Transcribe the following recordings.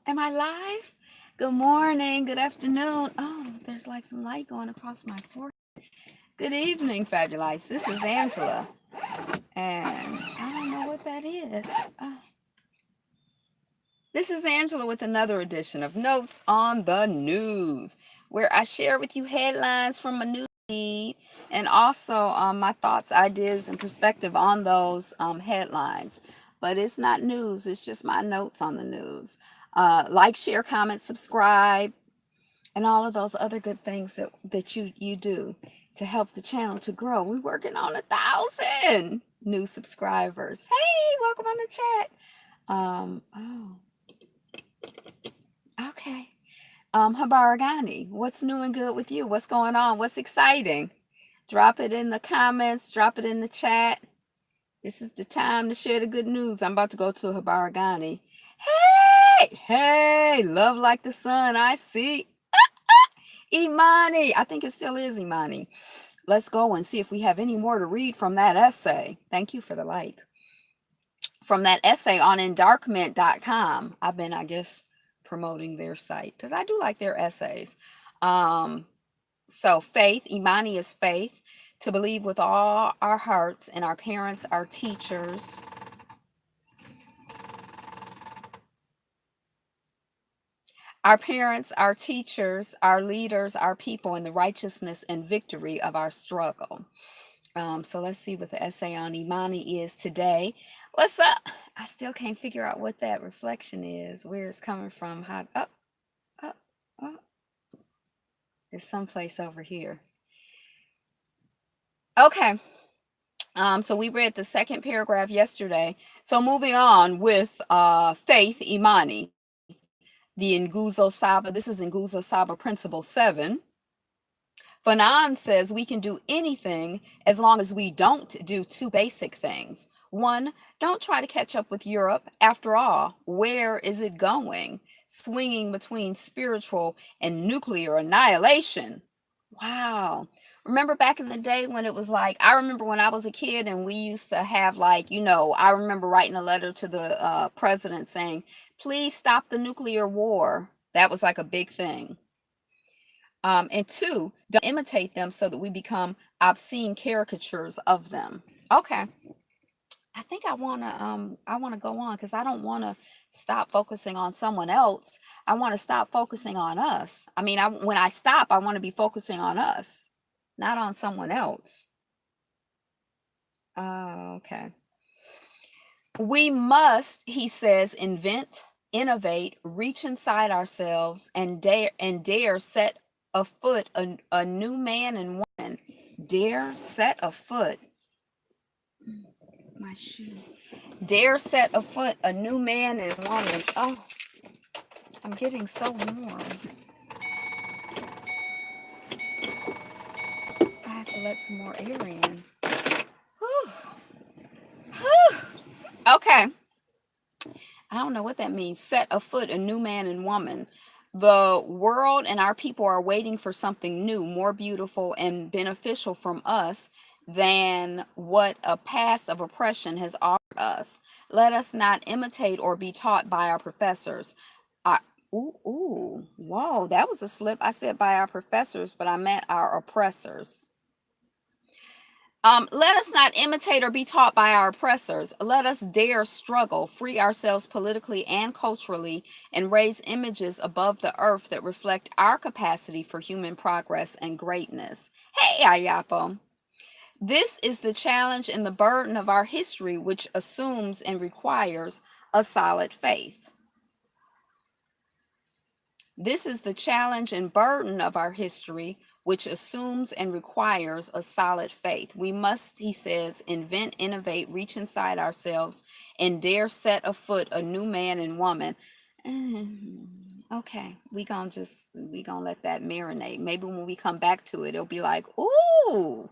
Am I live? Good morning, good afternoon. Oh, there's like some light going across my forehead. Good evening, Fabulites. This is Angela, and I don't know what that is. Oh. This is Angela with another edition of Notes on the News, where I share with you headlines from my news feed and also my thoughts, ideas, and perspective on those headlines. But it's not news, it's just my notes on the news. Like, share, comment, subscribe, and all of those other good things that you do to help the channel to grow. We're working on 1,000 new subscribers. Hey, welcome on the chat. Oh, okay. Habaragani, what's new and good with you? What's going on? What's exciting? Drop it in the comments, drop it in the chat. This is the time to share the good news. I'm about to go to Habaragani. Hey, love like the sun. I see. Imani, I think it still is Imani. Let's go and see if we have any more to read from that essay. Thank you for the like. From that essay on endarkment.com. I've been, I guess, promoting their site because I do like their essays. So faith, Imani is faith, to believe with all our hearts in our parents, our teachers, our teachers, our leaders, our people, in the righteousness and victory of our struggle. So let's see what the essay on Imani is today. What's up? I still can't figure out what that reflection is, where it's coming from. How up, up, up. It's someplace over here. Okay. So we read the second paragraph yesterday. So moving on with faith, Imani, the Nguzo Saba. This is Nguzo Saba Principle 7. Fanon says we can do anything as long as we don't do two basic things. One, don't try to catch up with Europe. After all, where is it going? Swinging between spiritual and nuclear annihilation. Wow. Remember back in the day when it was like, I remember when I was a kid and we used to have like, I remember writing a letter to the president saying, please stop the nuclear war. That was like a big thing. And two, don't imitate them so that we become obscene caricatures of them. Okay. I think I wanna go on because I don't wanna stop focusing on someone else. I want to stop focusing on us. I mean, when I stop, I want to be focusing on us, not on someone else. Okay. We must, he says, invent, innovate, reach inside ourselves, and dare set afoot a new man and woman. Dare set afoot my shoe. Dare set afoot a new man and woman. Oh, I'm getting so warm. I have to let some more air in. Whew. Whew. Okay. I don't know what that means. Set afoot a new man and woman. The world and our people are waiting for something new, more beautiful and beneficial from us than what a past of oppression has offered us. Let us not imitate or be taught by our professors. I, whoa, that was a slip. I said by our professors, but I meant our oppressors. Let us not imitate or be taught by our oppressors. Let us dare struggle, free ourselves politically and culturally, and raise images above the earth that reflect our capacity for human progress and greatness. Hey, Ayapo. This is the challenge and the burden of our history, which assumes and requires a solid faith. This is the challenge and burden of our history, which assumes and requires a solid faith. We must, he says, invent, innovate, reach inside ourselves, and dare set afoot a new man and woman. Okay, we gonna let that marinate. Maybe when we come back to it, it'll be like, ooh.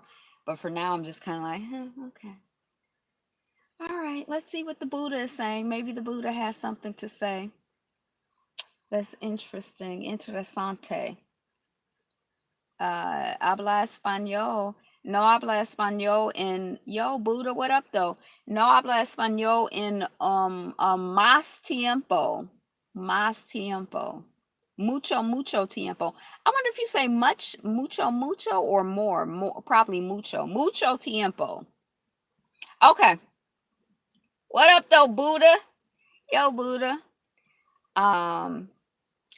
But for now, I'm just kind of like, okay. All right, let's see what the Buddha is saying. Maybe the Buddha has something to say. That's interesting, interesante. Habla español. No habla español in, yo, Buddha, what up though? No habla español in más tiempo. Más tiempo. Mucho, mucho tiempo. I wonder if you say much, mucho, mucho, or more. More, probably mucho. Mucho tiempo. Okay. What up, though, Buddha? Yo, Buddha. Um,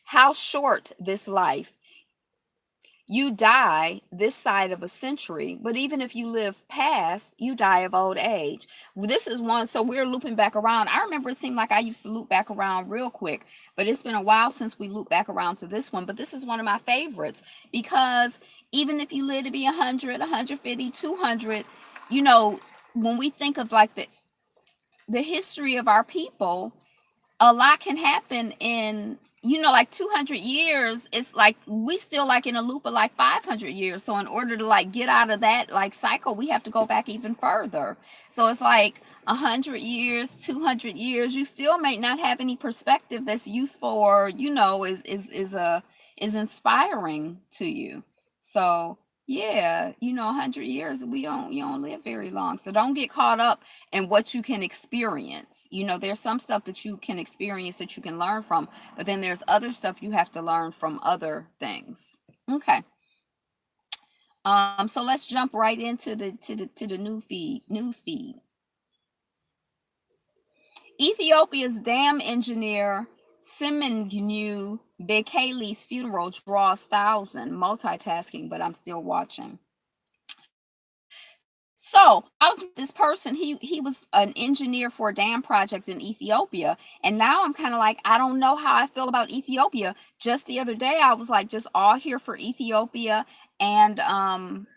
how short this life. You die this side of a century, but even if you live past, you die of old age. This is one, so we're looping back around. I remember it seemed like I used to loop back around real quick, but it's been a while since we looped back around to this one. But this is one of my favorites because even if you live to be 100, 150, 200, you know, when we think of like the history of our people, a lot can happen in, like 200 years. It's like we still like in a loop of like 500 years. So in order to like get out of that like cycle, we have to go back even further. So it's like 100 years, 200 years, you still may not have any perspective that's useful or is inspiring to you. So yeah, 100 years, we don't you don't live very long. So don't get caught up in what you can experience. There's some stuff that you can experience that you can learn from, but then there's other stuff you have to learn from other things. Okay. So let's jump right into the news feed. Ethiopia's dam engineer Simengnu Bekele's funeral draws thousand. Multitasking, but I'm still watching. So I was with this person. He was an engineer for a dam project in Ethiopia, and now I'm kind of like, I don't know how I feel about Ethiopia. Just the other day, I was like, just all here for Ethiopia and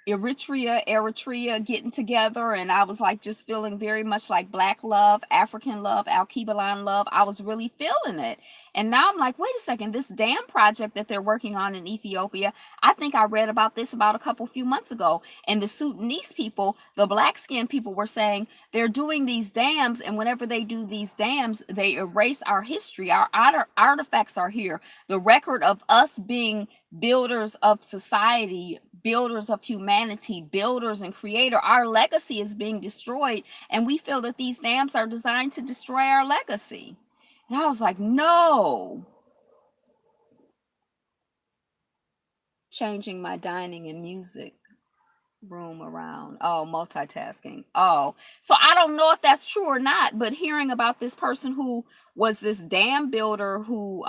Eritrea getting together, and I was like, just feeling very much like Black love, African love, Al Kibalan love. I was really feeling it, and now I'm like, wait a second, this dam project that they're working on in Ethiopia. I think I read about this about a few months ago, and the Sudanese people, the black skinned people, were saying they're doing these dams, and whenever they do these dams, they erase our history. Our artifacts are here. The record of us being builders of society, builders of humanity, builders and creator, our legacy is being destroyed, and we feel that these dams are designed to destroy our legacy. And I was like, no. Changing my dining and music room around. Oh, multitasking. Oh, so I don't know if that's true or not, but hearing about this person who was this dam builder who,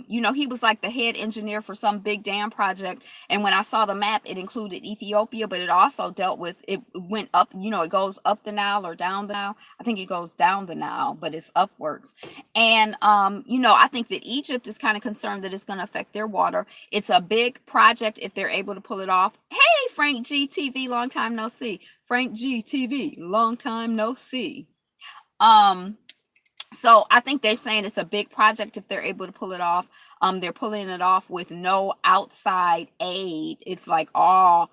he was like the head engineer for some big dam project. And when I saw the map, it included Ethiopia, but it also dealt with, it went up, it goes up the Nile or down the Nile. I think it goes down the Nile, but it's upwards. And, I think that Egypt is kind of concerned that it's going to affect their water. It's a big project if they're able to pull it off. Hey, Frank GTV, long time no see. Frank GTV, long time no see. So I think they're saying it's a big project if they're able to pull it off. They're pulling it off with no outside aid. It's like all,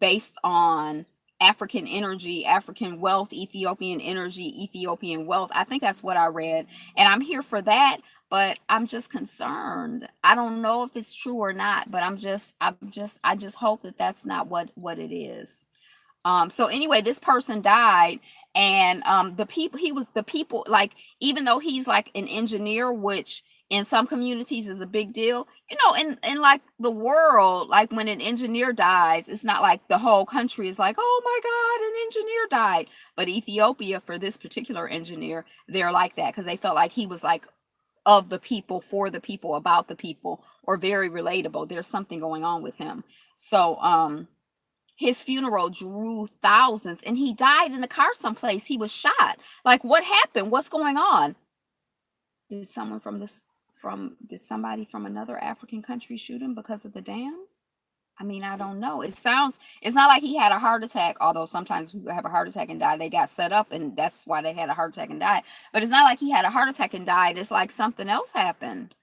based on African energy, African wealth, Ethiopian energy, Ethiopian wealth. I think that's what I read. And I'm here for that, but I'm just concerned. I don't know if it's true or not, but I just hope that that's not what it is. So anyway, this person died, and the people, like, even though he's like an engineer, which in some communities is a big deal, in like the world, like when an engineer dies, it's not like the whole country is like, oh my God, an engineer died. But Ethiopia, for this particular engineer, they're like that because they felt like he was like of the people, for the people, about the people, or very relatable. There's something going on with him. So his funeral drew thousands, and he died in a car someplace. He was shot. Like, what happened? What's going on? Did someone did somebody from another African country shoot him because of the dam? I mean, I don't know. It's not like he had a heart attack, although sometimes people have a heart attack and die. They got set up, and that's why they had a heart attack and died. But it's not like he had a heart attack and died. It's like something else happened.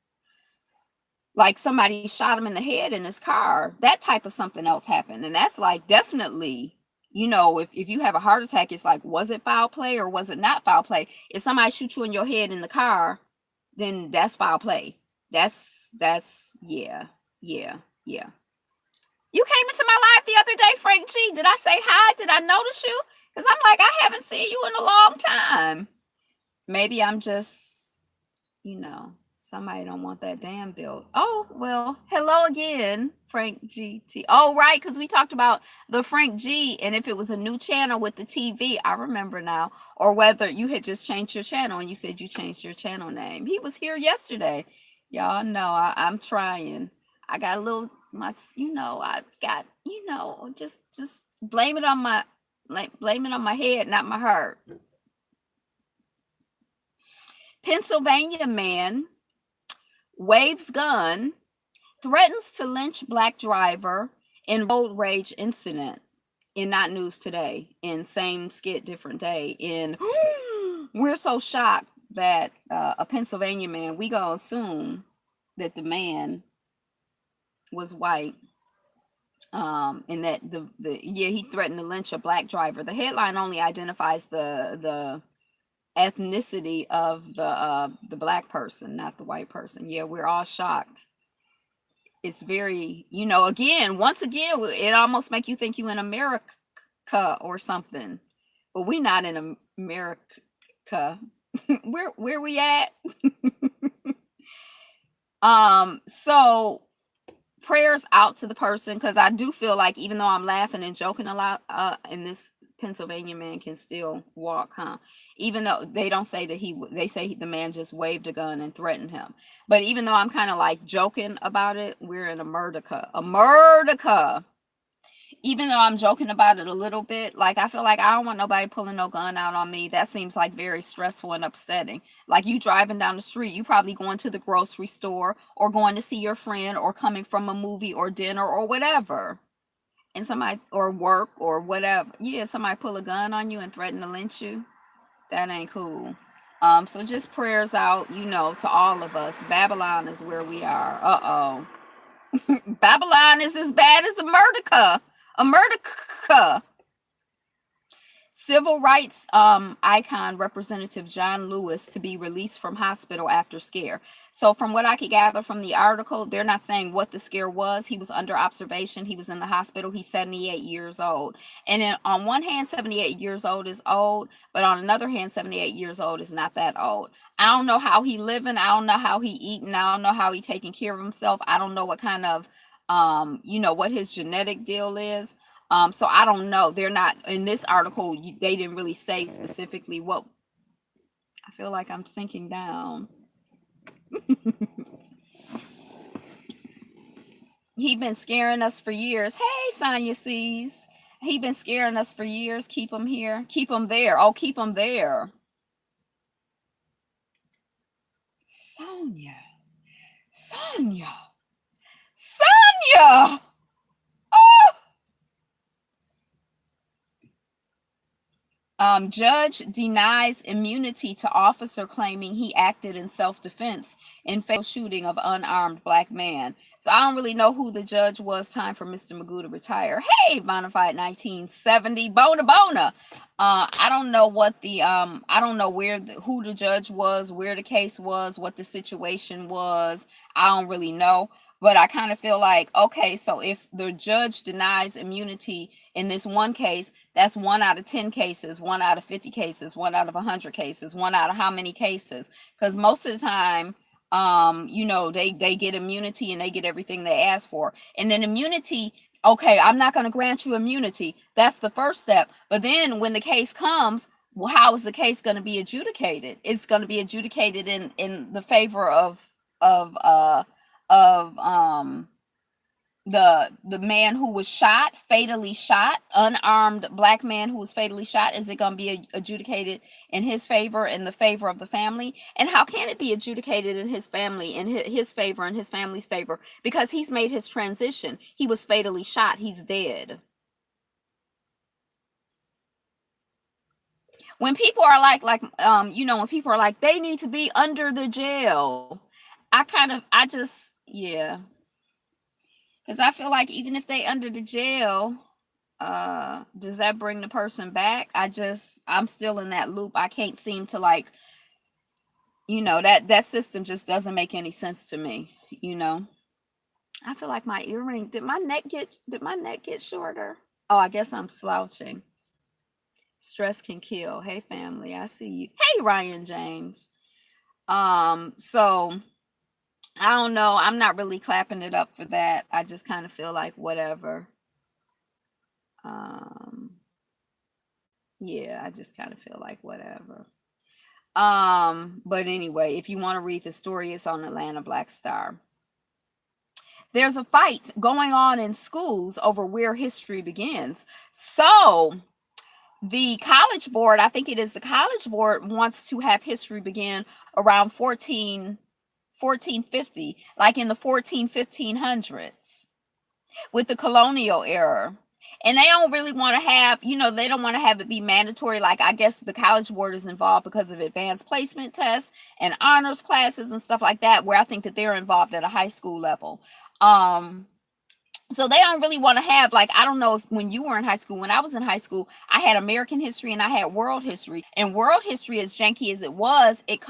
Like somebody shot him in the head in his car. That type of something else happened. And that's like definitely, if you have a heart attack, it's like, was it foul play or was it not foul play? If somebody shoots you in your head in the car, then that's foul play. That's yeah, yeah, yeah. You came into my life the other day, Frank G. Did I say hi? Did I notice you? Because I'm like, I haven't seen you in a long time. Maybe I'm just, Somebody don't want that dam built. Oh, well, hello again, Frank GT. Oh, right, because we talked about the Frank G, and if it was a new channel with the TV, I remember now, or whether you had just changed your channel and you said you changed your channel name. He was here yesterday. Y'all know I'm trying. I got a little, I got, just blame it on my, like, blame it on my head, not my heart. Pennsylvania man waves gun, threatens to lynch black driver in road rage incident. In Not News Today, in Same Skit Different Day, in we're so shocked that a Pennsylvania man, we gonna assume that the man was white, and that he threatened to lynch a black driver. The headline only identifies the ethnicity of the black person, not the white person. Yeah, we're all shocked. It's very, again, once again, it almost make you think you in America or something, but we not in America. where we at? So prayers out to the person, because I do feel like, even though I'm laughing and joking a lot, in this Pennsylvania man can still walk, huh? Even though they don't say that they say the man just waved a gun and threatened him. But even though I'm kind of like joking about it, we're in America. Even though I'm joking about it a little bit, like, I feel like I don't want nobody pulling no gun out on me. That seems like very stressful and upsetting. Like, you driving down the street, you probably going to the grocery store or going to see your friend or coming from a movie or dinner or whatever, and somebody, or work or whatever, yeah, somebody pull a gun on you and threaten to lynch you. That ain't cool. So just prayers out, to all of us. Babylon is where we are. Uh-oh. Babylon is as bad as America. Civil rights icon Representative John Lewis to be released from hospital after scare. So from what I could gather from the article, they're not saying what the scare was. He was under observation. He was in the hospital. He's 78 years old. And then on one hand, 78 years old is old, but on another hand, 78 years old is not that old. I don't know how he living. I don't know how he eating. I don't know how he taking care of himself. I don't know what kind of, what his genetic deal is. So I don't know. They're not in this article. They didn't really say specifically what. I feel like I'm sinking down. He been scaring us for years. Hey, Sonya sees. He been scaring us for years. Keep him here. Keep him there. Oh, keep him there. Sonya. Judge denies immunity to officer claiming he acted in self-defense in fatal shooting of unarmed black man. So I don't really know who the judge was. Time for Mr. Magoo to retire. Hey, Bonafide 1970, Bona. I don't know what the I don't know who the judge was, where the case was, what the situation was. I don't really know. But I kind of feel like, okay, so if the judge denies immunity in this one case, that's 1 out of 10 cases, 1 out of 50 cases, 1 out of 100 cases, 1 out of how many cases? Because most of the time, they get immunity and they get everything they ask for. And then immunity, okay, I'm not going to grant you immunity. That's the first step. But then when the case comes, well, how is the case going to be adjudicated? It's going to be adjudicated in the favor of the man who was fatally shot, unarmed black man who was fatally shot. Is it going to be adjudicated in his favor, in the favor of the family? And how can it be adjudicated in his family, in his favor, and his family's favor? Because he's made his transition. He was fatally shot. He's dead. When people are when people are like, they need to be under the jail, yeah. Because I feel like even if they under the jail, does that bring the person back? I'm still in that loop. I can't seem to, like, that system just doesn't make any sense to me. I feel like my earring, did my neck get shorter? Oh, I guess I'm slouching. Stress can kill. Hey, family, I see you. Hey, Ryan James. So I don't know. I'm not really clapping it up for that. I just kind of feel like whatever. Um, yeah, I just kind of feel like whatever. But anyway, if you want to read the story, it's on Atlanta Black Star. There's a fight going on in schools over where history begins. So, the college board, I think it is the college board, wants to have history begin around 1450, like in the 1500s, with the colonial era. And they don't really want to have, they don't want to have it be mandatory. Like, I guess the college board is involved because of advanced placement tests and honors classes and stuff like that, where I think that they're involved at a high school level. Um, so they don't really want to have, like, I don't know if when you were in high school, when I was in high school, I had American history and I had world history. And world history, as janky as it was, it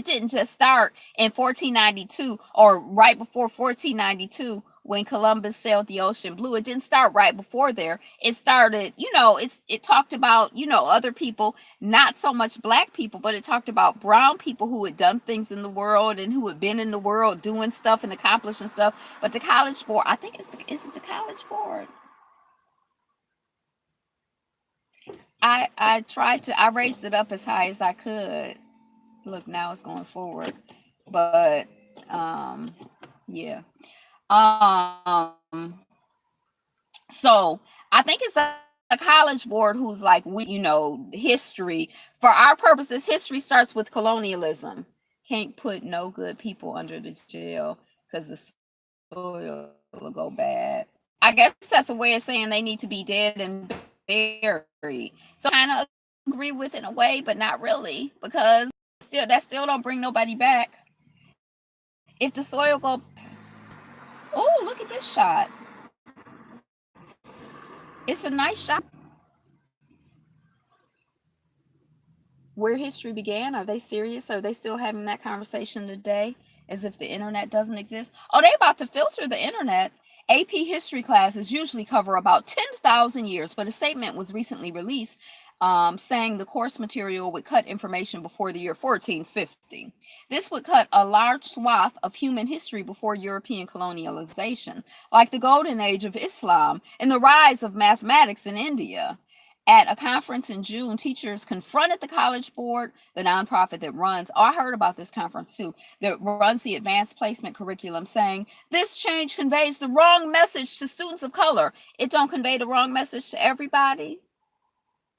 didn't just start in 1492 or right before 1492 when Columbus sailed the ocean blue. It didn't start right before there. It started, it talked about, other people, not so much black people, but it talked about brown people who had done things in the world and who had been in the world doing stuff and accomplishing stuff. But the college board, I think is it the college board? I raised it up as high as I could. Look, now it's going forward. But yeah. Um so I think it's a college board who's like, history. For our purposes, history starts with colonialism. Can't put no good people under the jail because the soil will go bad. I guess that's a way of saying they need to be dead and buried. So I kind of agree with it in a way, but not really, because still don't bring nobody back. If the soil go, oh, look at this shot. It's a nice shot. Where history began? Are they serious? Are they still having that conversation today as if the internet doesn't exist? Oh, they about to filter the internet. AP history classes usually cover about 10,000 years, but a statement was recently released saying the course material would cut information before the year 1450. This would cut a large swath of human history before European colonialization, like the golden age of Islam and the rise of mathematics in India. At a conference in June, teachers confronted the College Board, the nonprofit that runs, oh, I heard about this conference too, that runs the advanced placement curriculum, saying this change conveys the wrong message to students of color. It don't convey the wrong message to everybody.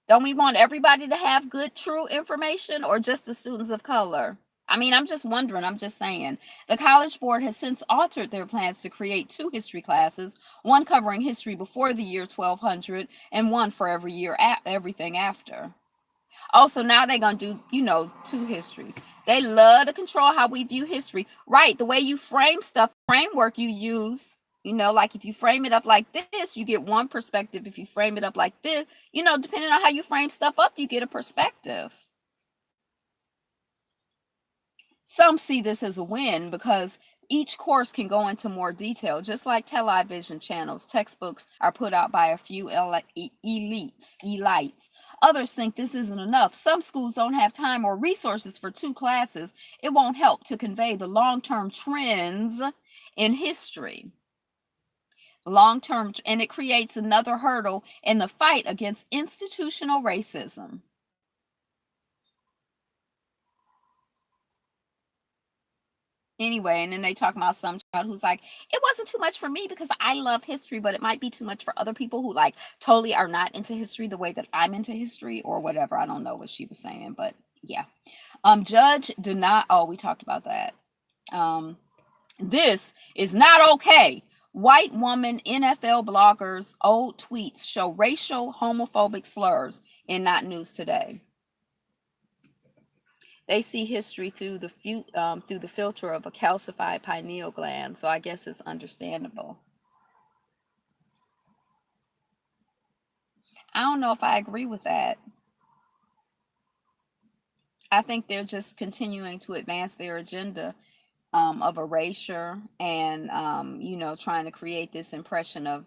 Don't we want everybody to have good, true information, or just the students of color? I mean, I'm just wondering, I'm just saying. The College Board has since altered their plans to create two history classes, one covering history before the year 1200 and one for every year, everything after. Also, now they're going to do, two histories. They love to control how we view history. Right, the way you frame stuff, framework you use, like if you frame it up like this, you get one perspective. If you frame it up like this, depending on how you frame stuff up, you get a perspective. Some see this as a win because each course can go into more detail, just like television channels. Textbooks are put out by a few elites. Others think this isn't enough. Some schools don't have time or resources for two classes. It won't help to convey the long term trends in history. Long term, and it creates another hurdle in the fight against institutional racism. Anyway, and then they talk about some child who's like, it wasn't too much for me because I love history, but it might be too much for other people who like totally are not into history the way that I'm into history or whatever. I don't know what she was saying, but yeah. Judge did not, oh, we talked about that. This is not okay. White woman NFL bloggers' old tweets show racial homophobic slurs in Not News Today. They see history through the filter of a calcified pineal gland, so I guess it's understandable. I don't know if I agree with that. I think they're just continuing to advance their agenda of erasure and trying to create this impression of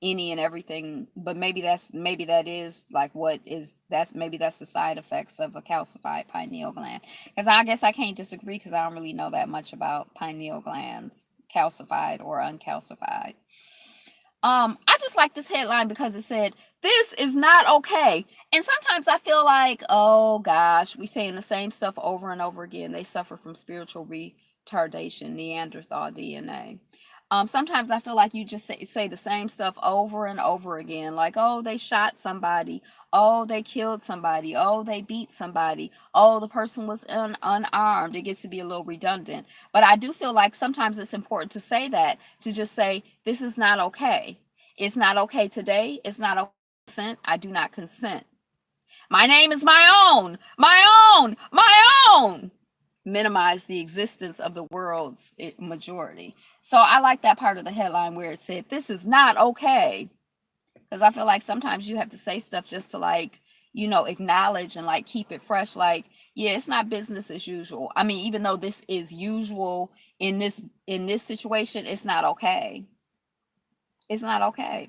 any and everything, but maybe that is like what is that's maybe that's the side effects of a calcified pineal gland. Because I guess I can't disagree because I don't really know that much about pineal glands, calcified or uncalcified. I just like this headline because it said, "This is not okay." And sometimes I feel like, oh gosh, we saying the same stuff over and over again. They suffer from spiritual retardation, Neanderthal DNA. Sometimes I feel like you just say the same stuff over and over again, like, oh, they shot somebody, oh, they killed somebody, oh, they beat somebody, oh, the person was unarmed. It gets to be a little redundant. But I do feel like sometimes it's important to say that, to just say, this is not okay. It's not okay today. It's not okay. Consent. I do not consent. My name is my own, my own, my own. Minimize the existence of the world's majority. So I like that part of the headline where it said, this is not okay. Because I feel like sometimes you have to say stuff just to like, acknowledge and like keep it fresh. Like, yeah, it's not business as usual. I mean, even though this is usual in this situation, it's not okay. It's not okay.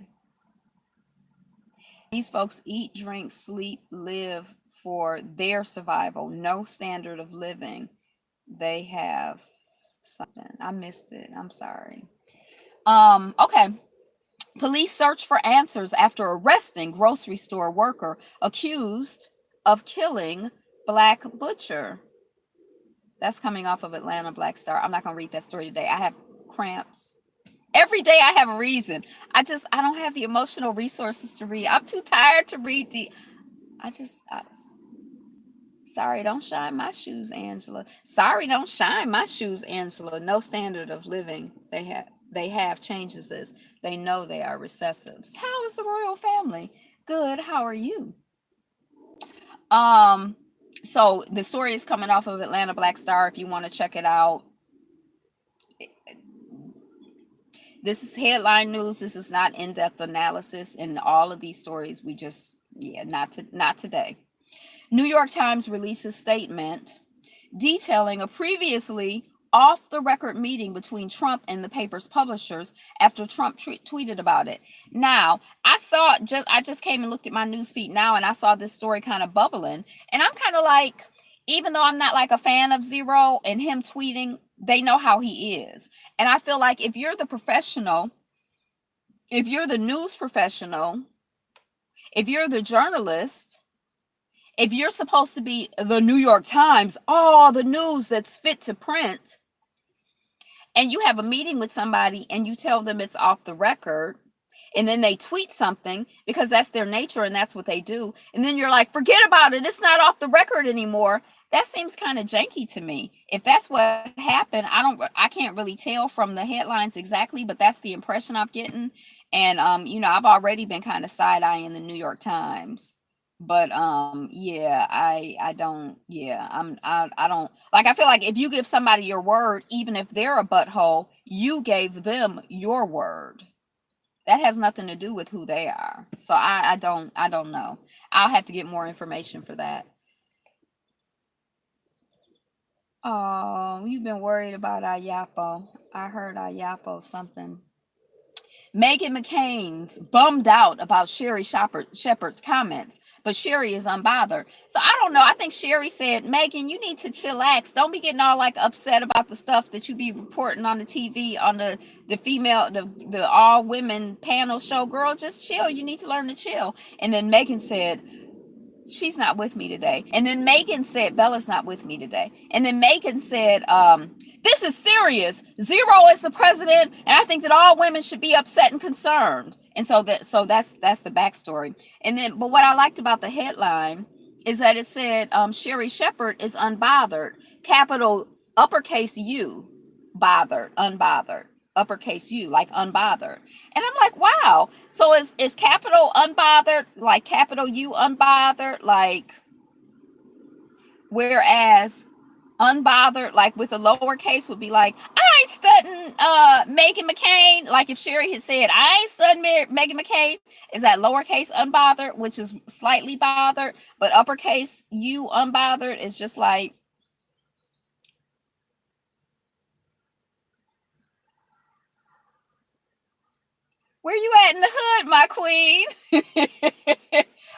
These folks eat, drink, sleep, live for their survival. No standard of living. They have something. I missed it. I'm sorry. Okay. Police search for answers after arresting grocery store worker accused of killing Black butcher. That's coming off of Atlanta Black Star. I'm not going to read that story today. I have cramps. Every day I have a reason. I don't have the emotional resources to read. I'm too tired to read sorry, don't shine my shoes, Angela. Sorry, don't shine my shoes, Angela. No standard of living they have changes this. They know they are recessives. How is the royal family? Good. How are you? Um, so the story is coming off of Atlanta Black Star. If you want to check it out, this is headline news. This is not in-depth analysis. In all of these stories, we just not today. New York Times releases statement detailing a previously off the record meeting between Trump and the paper's publishers after Trump tweeted about it. Now, I just came and looked at my news feed now and I saw this story kind of bubbling, and I'm kind of like, even though I'm not like a fan of Zero and him tweeting, they know how he is. And I feel like if you're the professional, if you're the news professional, if you're the journalist, if you're supposed to be the New York Times, all the news that's fit to print, and you have a meeting with somebody and you tell them it's off the record, and then they tweet something because that's their nature and that's what they do, and then you're like, forget about it, it's not off the record anymore. That seems kind of janky to me. If that's what happened, I can't really tell from the headlines exactly, but that's the impression I'm getting. And I've already been kind of side-eyeing the New York Times. But yeah, I don't, yeah, I don't like, I feel like if you give somebody your word, even if they're a butthole, you gave them your word. That has nothing to do with who they are. So I don't know. I'll have to get more information for that. Oh, you've been worried about Ayapo. I heard Ayapo something. Meghan McCain's bummed out about Sherry Shepherd's comments, but Sherry is unbothered. So I don't know. I think Sherry said, Meghan, you need to chillax. Don't be getting all like upset about the stuff that you be reporting on the TV on the all women panel show. Girl, just chill. You need to learn to chill. And then Meghan said, she's not with me today. And then Meghan said, Bella's not with me today. And then Meghan said, this is serious. Zero is the president, and I think that all women should be upset and concerned. And that's the backstory. And then, but what I liked about the headline is that it said Sherry Shepherd is unbothered, capital uppercase U, bothered, unbothered, uppercase U, like unbothered. And I'm like, wow. So is capital unbothered like capital U unbothered, like, whereas unbothered like with a lowercase would be like, I ain't studying Meghan McCain. Like if Sherry had said, I ain't studying Meghan McCain, is that lowercase unbothered, which is slightly bothered, but uppercase U unbothered is just like, Where you at in the hood, my queen?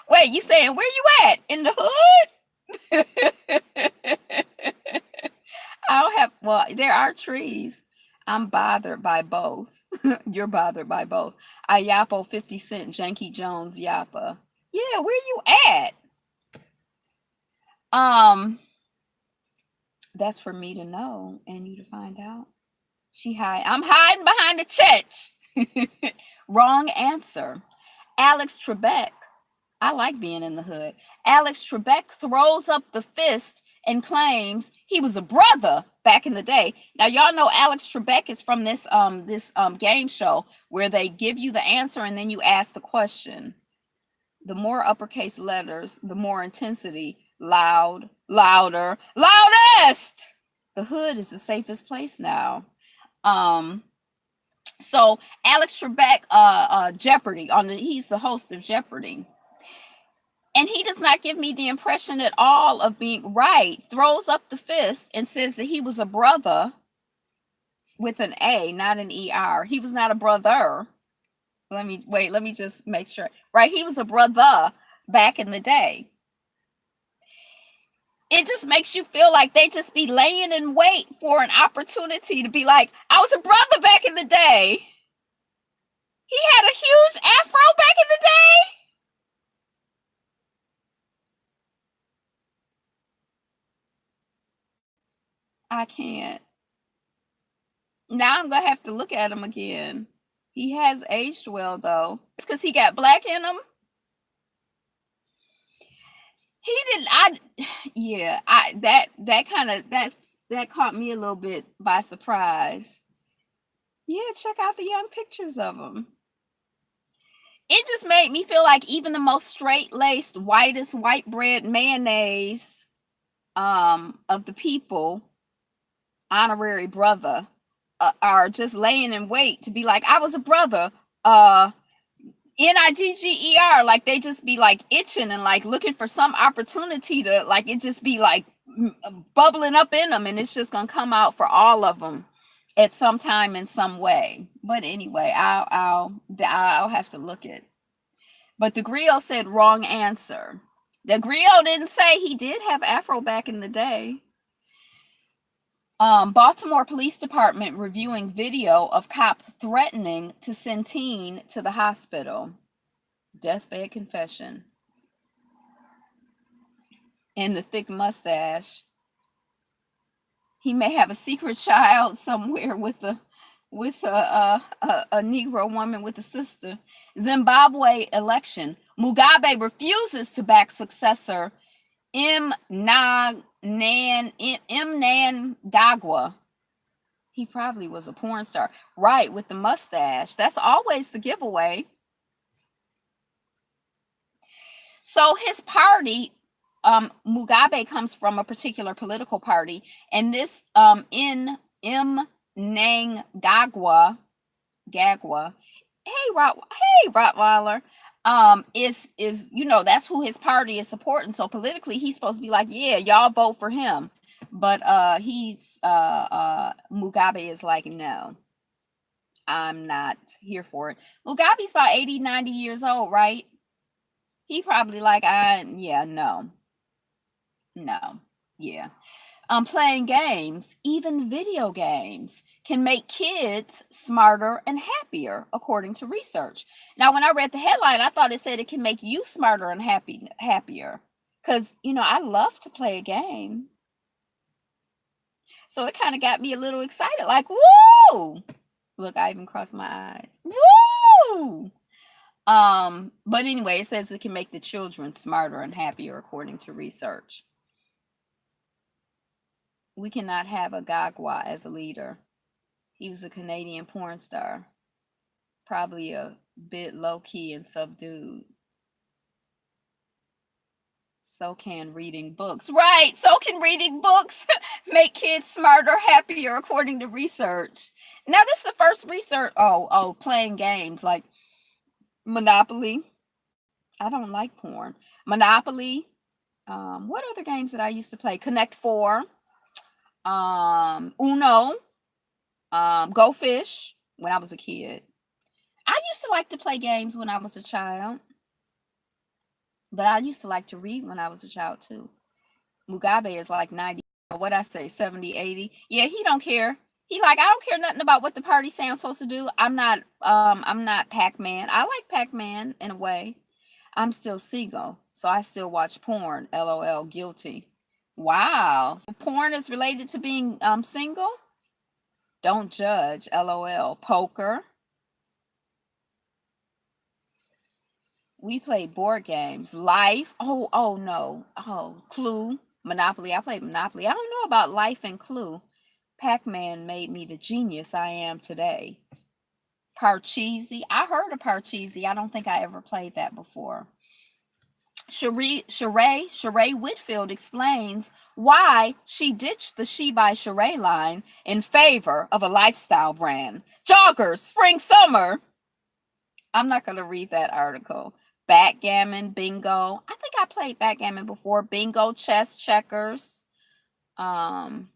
Wait, you saying where you at in the hood? I don't have, well, there are trees. I'm bothered by both. You're bothered by both. Ayapo 50 Cent, Janky Jones, Yappa. Yeah, where you at? Um, that's for me to know and you to find out. I'm hiding behind the church. Wrong answer. Alex Trebek. I like being in the hood. Alex Trebek throws up the fist and claims he was a brother back in the day. Now y'all know Alex Trebek is from this game show where they give you the answer and then you ask the question. The more uppercase letters, the more intensity. Loud, louder, loudest. The hood is the safest place now. So Alex Trebek, Jeopardy he's the host of Jeopardy. And he does not give me the impression at all of being right. Throws up the fist and says that he was a brother with an A, not an ER. He was not a brother. Let me just make sure. Right, he was a brother back in the day. It just makes you feel like they just be laying in wait for an opportunity to be like, I was a brother back in the day. He had a huge afro back in the day. I can't. Now I'm gonna have to look at him again. He has aged well though. It's because he got black in him. He didn't. Yeah. That caught me a little bit by surprise. Yeah, check out the young pictures of him. It just made me feel like even the most straight-laced, whitest white bread mayonnaise of the people, honorary brother, are just laying in wait to be like, I was a brother. Nigger, like they just be like itching and like looking for some opportunity to like it just be like bubbling up in them, and it's just gonna come out for all of them at some time in some way. But anyway, I'll have to look at. But the griot said wrong answer. The griot didn't say he did have afro back in the day. Baltimore Police Department reviewing video of cop threatening to send teen to the hospital. Deathbed confession. And the thick mustache. He may have a secret child somewhere with a Negro woman with a sister. Zimbabwe election. Mugabe refuses to back successor Mnangagwa. He probably was a porn star. Right, with the mustache. That's always the giveaway. So his party, Mugabe comes from a particular political party, and this in Mnangagwa, hey Rottweiler, is that's who his party is supporting. So politically, he's supposed to be like, yeah, y'all vote for him. But Mugabe is like, no, I'm not here for it. Mugabe's about 80, 90 years old, right? He probably like, no. Yeah. Playing games, even video games, can make kids smarter and happier, according to research. Now, when I read the headline, I thought it said it can make you smarter and happier. Because, I love to play a game. So it kind of got me a little excited, like, woo! Look, I even crossed my eyes. Woo! But anyway, it says it can make the children smarter and happier, according to research. We cannot have a Gagwa as a leader. He was a Canadian porn star. Probably a bit low-key and subdued. So can reading books. Right, so can reading books make kids smarter, happier, according to research. Now, this is the first research. Playing games like Monopoly. I don't like porn. Monopoly. What other games did I used to play? Connect Four. Uno. Go Fish when I was a kid. I used to like to play games when I was a child, but I used to like to read when I was a child too. Mugabe is like 90, what I say, 70, 80. Yeah, he don't care. He like, I don't care nothing about what the party say I'm supposed to do. I'm not Pac-Man. I like Pac-Man in a way. I'm still single, so I still watch porn. LOL, guilty. Wow. So porn is related to being single? Don't judge. LOL. Poker. We played board games. Life. Oh no. Oh, Clue. Monopoly. I played Monopoly. I don't know about Life and Clue. Pac-Man made me the genius I am today. Parcheesi. I heard of Parcheesi. I don't think I ever played that before. Sheree Whitfield explains why she ditched the She by Sheree line in favor of a lifestyle brand. Joggers, spring, summer. I'm not going to read that article. Backgammon, bingo. I think I played backgammon before. Bingo, chess, checkers. Um,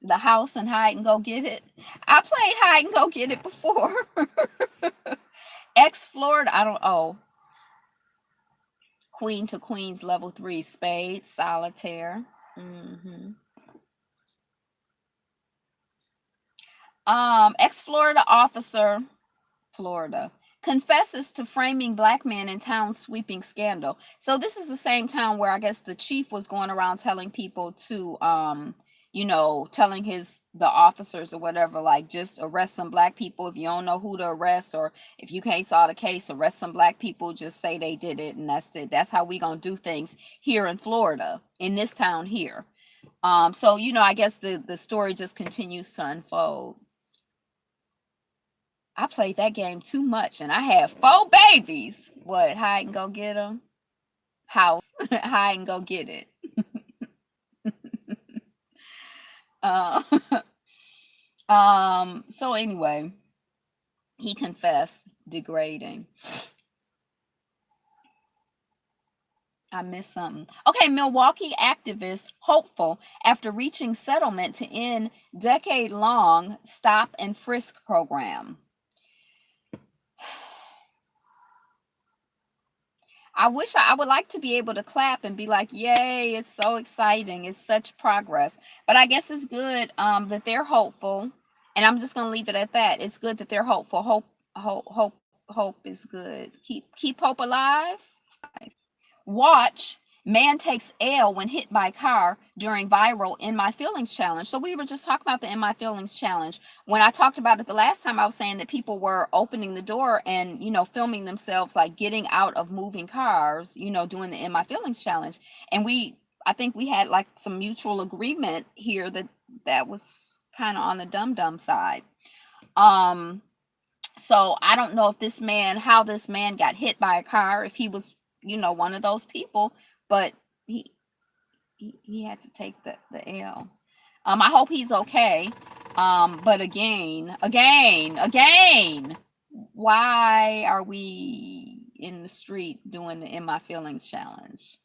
the house and hide and go get it. I played hide and go get it before. Explored, I don't, oh, Queen to Queens level 3, spades, solitaire. Ex-Florida officer, Florida, confesses to framing black man in town sweeping scandal. So this is the same town where I guess the chief was going around telling people to telling the officers or whatever, like, just arrest some black people if you don't know who to arrest, or if you can't solve the case, arrest some black people, just say they did it, and that's it. That's how we gonna do things here in Florida, in this town here. So I guess the story just continues to unfold. I played that game too much, and I had 4 babies. What, hide and go get them? House, hide and go get it. Uh, so anyway, he confessed, degrading. I missed something. Okay, Milwaukee activists hopeful after reaching settlement to end decade-long stop and frisk program. I wish I would like to be able to clap and be like, yay, it's so exciting. It's such progress. But I guess it's good that they're hopeful. And I'm just gonna leave it at that. It's good that they're hopeful. Hope is good. Keep hope alive. Watch, man takes L when hit by car during viral In My Feelings challenge. So we were just talking about the In My Feelings challenge. When I talked about it the last time, I was saying that people were opening the door and, filming themselves, like getting out of moving cars, doing the In My Feelings challenge. And I think we had like some mutual agreement here that was kind of on the dumb side. So I don't know how this man got hit by a car, if he was, one of those people, but he had to take the L. I hope he's okay. But again, why are we in the street doing the In My Feelings challenge?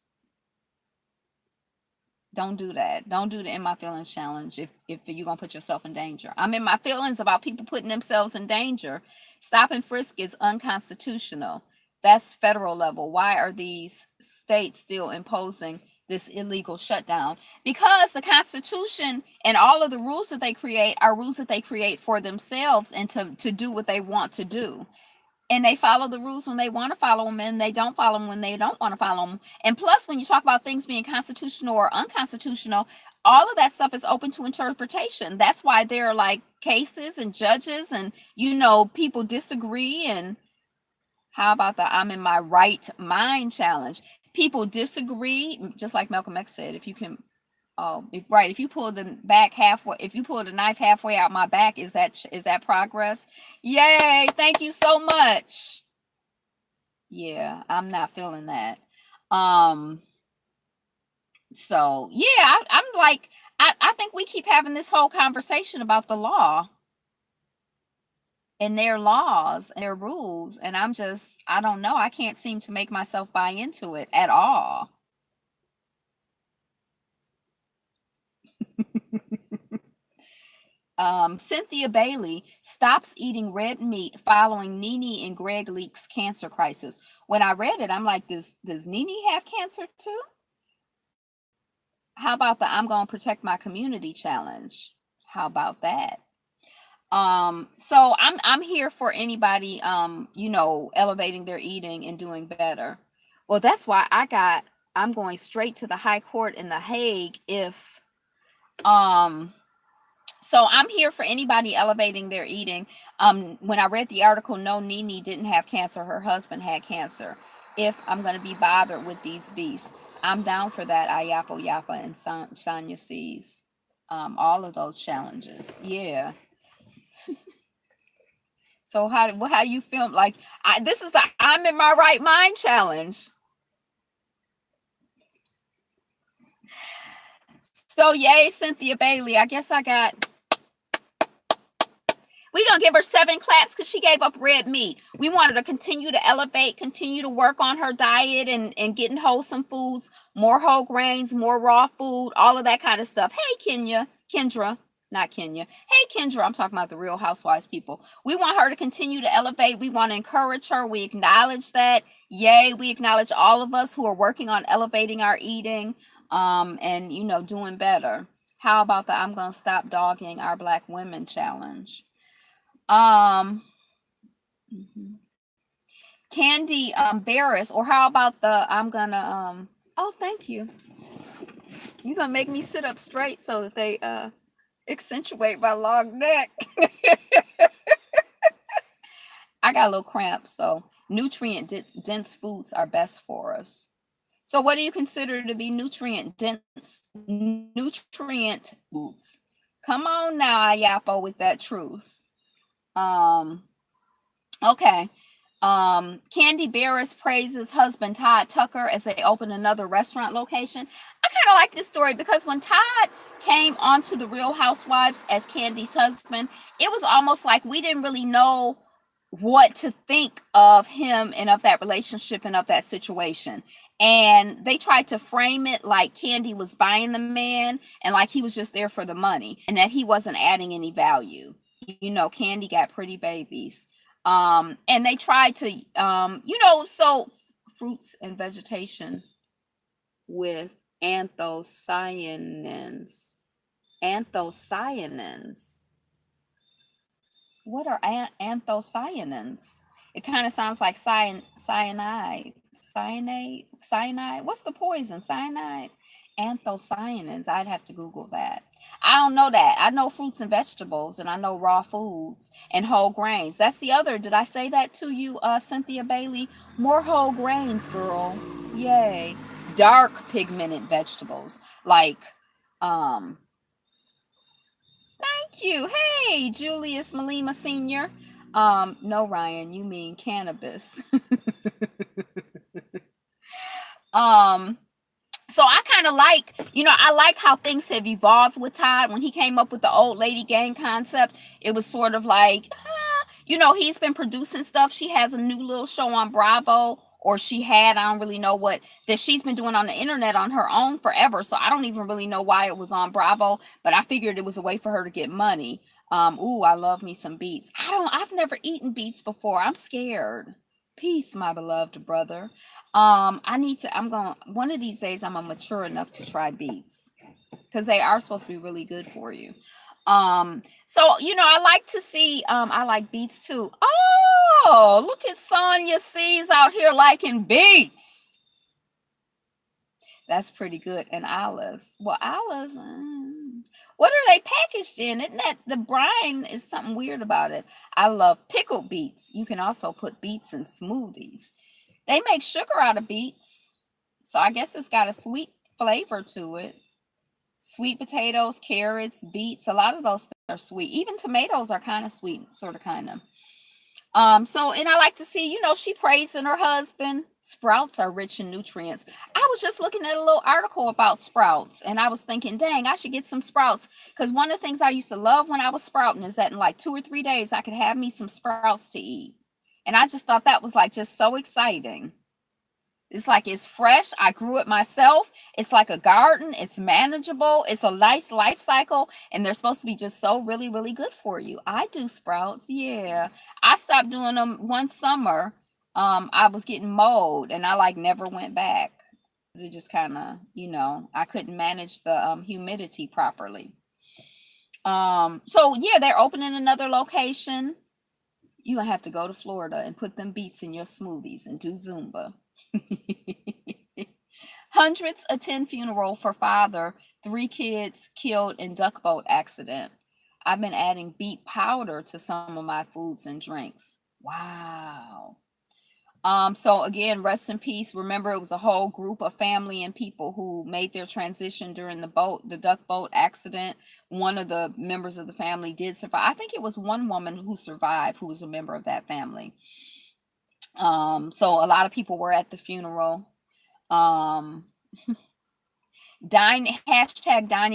Don't do that. Don't do the In My Feelings challenge if you're gonna put yourself in danger. I'm in my feelings about people putting themselves in danger. Stop and frisk is unconstitutional. That's federal level. Why are these states still imposing this illegal shutdown? Because the Constitution and all of the rules that they create are rules that they create for themselves and to do what they want to do. And they follow the rules when they want to follow them, and they don't follow them when they don't want to follow them. And plus, when you talk about things being constitutional or unconstitutional, all of that stuff is open to interpretation. That's why there are like cases and judges, and people disagree. And how about the I'm in my right mind challenge? People disagree, just like Malcolm X said, if you can, if you pull the back halfway, if you pull the knife halfway out my back, is that progress? Yay, thank you so much. Yeah, I'm not feeling that. So yeah, I'm like, I think we keep having this whole conversation about the law and their laws and their rules, and I don't know, I can't seem to make myself buy into it at all. Cynthia Bailey stops eating red meat following Nene and Greg Leake's cancer crisis. When I read it, I'm like, does Nene have cancer too? How about the I'm going to protect my community challenge? How about that? So I'm here for anybody elevating their eating and doing better. Well, that's why I'm going straight to the High Court in The Hague if um so I'm here for anybody elevating their eating. When I read the article, no, Nene didn't have cancer, her husband had cancer. If I'm going to be bothered with these beasts, I'm down for that. Ayapo Yapa and Sonya sees all of those challenges. Yeah. So how you feel? Like this is the I'm in my right mind challenge. So yay, Cynthia Bailey. I guess we're gonna give her 7 claps because she gave up red meat. We wanted to continue to elevate, continue to work on her diet and getting wholesome foods, more whole grains, more raw food, all of that kind of stuff. Hey, Kendra, not Kenya. Hey, Kendra, I'm talking about the Real Housewives people. We want her to continue to elevate. We want to encourage her. We acknowledge that. Yay, we acknowledge all of us who are working on elevating our eating and, doing better. How about the I'm going to stop dogging our Black women challenge? Um, mhm. Candy Barris, or how about the I'm gonna oh, thank you. You're gonna make me sit up straight so that they accentuate my long neck. I got a little cramp, so nutrient dense foods are best for us. So what do you consider to be nutrient dense nutrient foods? Come on now, Ayapo, with that truth. Um, okay. Candy Barris praises husband Todd Tucker as they open another restaurant location. I kind of like this story because when Todd came onto the Real Housewives as Candy's husband, it was almost like we didn't really know what to think of him and of that relationship and of that situation. And they tried to frame it like Candy was buying the man and like he was just there for the money and that he wasn't adding any value. Candy got pretty babies. And they tried to so fruits and vegetation with anthocyanins. What are anthocyanins? It kind of sounds like cyanide. What's the poison? Cyanide. Anthocyanins. I'd have to Google that. I don't know that. I know fruits and vegetables, and I know raw foods and whole grains. That's the other. Did I say that to you, Cynthia Bailey? More whole grains, girl. Yay. Dark pigmented vegetables like thank you. Hey, Julius Malema Sr. No, Ryan, you mean cannabis. So I kind of like, I like how things have evolved with Todd. When he came up with the old lady gang concept, it was sort of like, he's been producing stuff. She has a new little show on Bravo, or she had, I don't really know what, that she's been doing on the internet on her own forever. So I don't even really know why it was on Bravo, but I figured it was a way for her to get money. Ooh, I love me some beets. I've never eaten beets before. I'm scared. Peace, my beloved brother. I'm going, one of these days I'm gonna mature enough to try beets because they are supposed to be really good for you. So I like to see, I like beets too. Oh, look at Sonya C's out here liking beets. That's pretty good. And olives. Well, olives, what are they packaged in? Isn't that the brine is something weird about it? I love pickled beets. You can also put beets in smoothies. They make sugar out of beets, so I guess it's got a sweet flavor to it. Sweet potatoes, carrots, beets, a lot of those things are sweet. Even tomatoes are kind of sweet, sort of, kind of. And I like to see, she praising her husband. Sprouts are rich in nutrients. I was just looking at a little article about sprouts, and I was thinking, dang, I should get some sprouts. Because one of the things I used to love when I was sprouting is that in like 2 or 3 days, I could have me some sprouts to eat. And I just thought that was like just so exciting. It's like it's fresh. I grew it myself. It's like a garden. It's manageable. It's a nice life cycle. And they're supposed to be just so really, really good for you. I do sprouts. Yeah. I stopped doing them one summer. I was getting mold and I like never went back. It just kind of, I couldn't manage the humidity properly. So yeah, they're opening another location. You gonna have to go to Florida and put them beets in your smoothies and do Zumba. Hundreds attend funeral for father, 3 kids killed in duck boat accident. I've been adding beet powder to some of my foods and drinks. Wow. So again, rest in peace. Remember, it was a whole group of family and people who made their transition during the duck boat accident. One of the members of the family did survive. I think it was one woman who survived, who was a member of that family. So a lot of people were at the funeral. Um, dining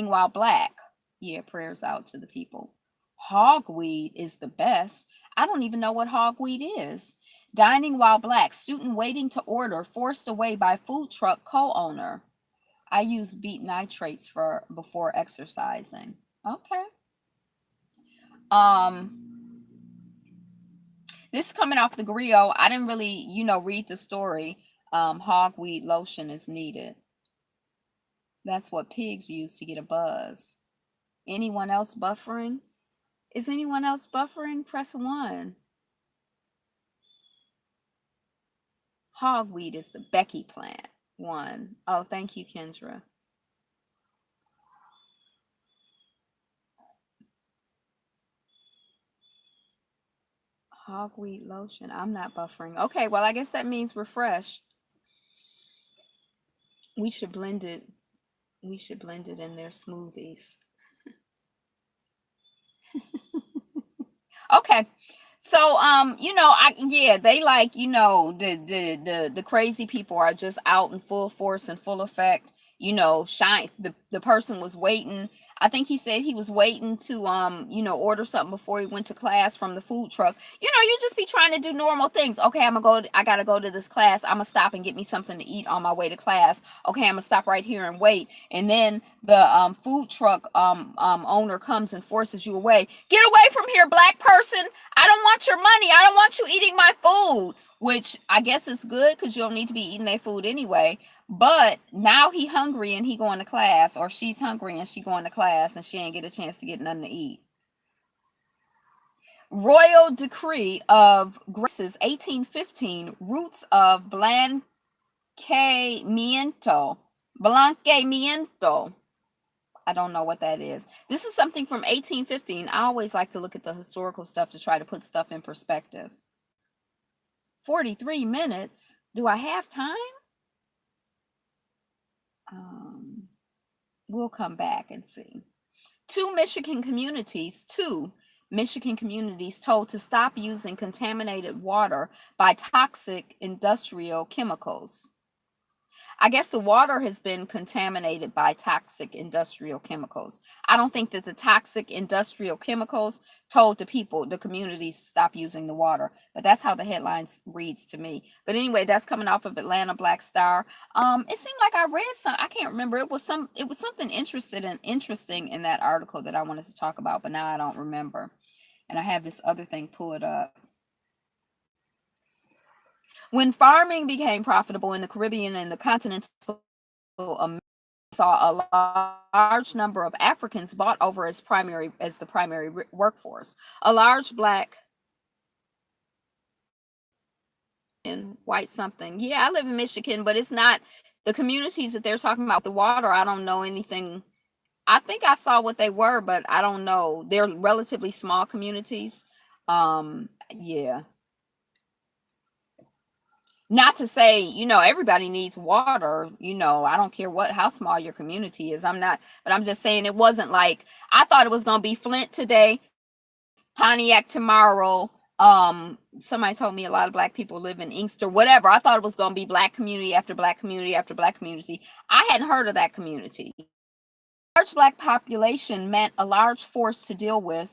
while black. Yeah, prayers out to the people. Hogweed is the best. I don't even know what hogweed is. Dining while black. Student waiting to order forced away by food truck co-owner. I use beet nitrates for before exercising. Okay. This is coming off the griot. I didn't really, read the story. Hogweed lotion is needed. That's what pigs use to get a buzz. Anyone else buffering? Is anyone else buffering? Press 1. Hogweed is the Becky plant. 1. Oh, thank you, Kendra. Hogweed lotion. I'm not buffering. Okay, well, I guess that means refresh. We should blend it. We should blend it in their smoothies. Okay. So they like, the crazy people are just out in full force and full effect. Shine the person was waiting. I think he said he was waiting to order something before he went to class from the food truck. You just be trying to do normal things. Okay, I gotta go to this class. I'm gonna stop and get me something to eat on my way to class. Okay, I'm gonna stop right here and wait. And then the food truck owner comes and forces you away. Get away from here, black person. I don't want your money. I don't want you eating my food. Which I guess is good because you don't need to be eating their food anyway. But now he hungry and he going to class, or she's hungry and she going to class and she ain't get a chance to get nothing to eat. Royal decree of Grace's 1815, roots of Blanquemiento. Blanquemiento. I don't know what that is. This is something from 1815. I always like to look at the historical stuff to try to put stuff in perspective. 43 minutes. Do I have time? We'll come back and see. Two Michigan communities told to stop using contaminated water by toxic industrial chemicals. I guess the water has been contaminated by toxic industrial chemicals. I don't think that the toxic industrial chemicals told the communities to stop using the water, but that's how the headlines reads to me. But anyway, that's coming off of Atlanta Black Star. It seemed like I read I can't remember. It was something interesting in that article that I wanted to talk about, but now I don't remember. And I have this other thing pulled up. When farming became profitable in the Caribbean and the continental America, saw a large number of Africans bought over as the primary workforce. A large black and white something. Yeah, I live in Michigan, but it's not the communities that they're talking about. The water, I don't know anything. I think I saw what they were, but I don't know. They're relatively small communities. Yeah. Not to say, everybody needs water, I don't care how small your community is. But I'm just saying it wasn't like I thought it was going to be Flint today, Pontiac tomorrow. Somebody told me a lot of black people live in Inkster, whatever. I thought it was going to be black community after black community after black community. I hadn't heard of that community. Large black population meant a large force to deal with.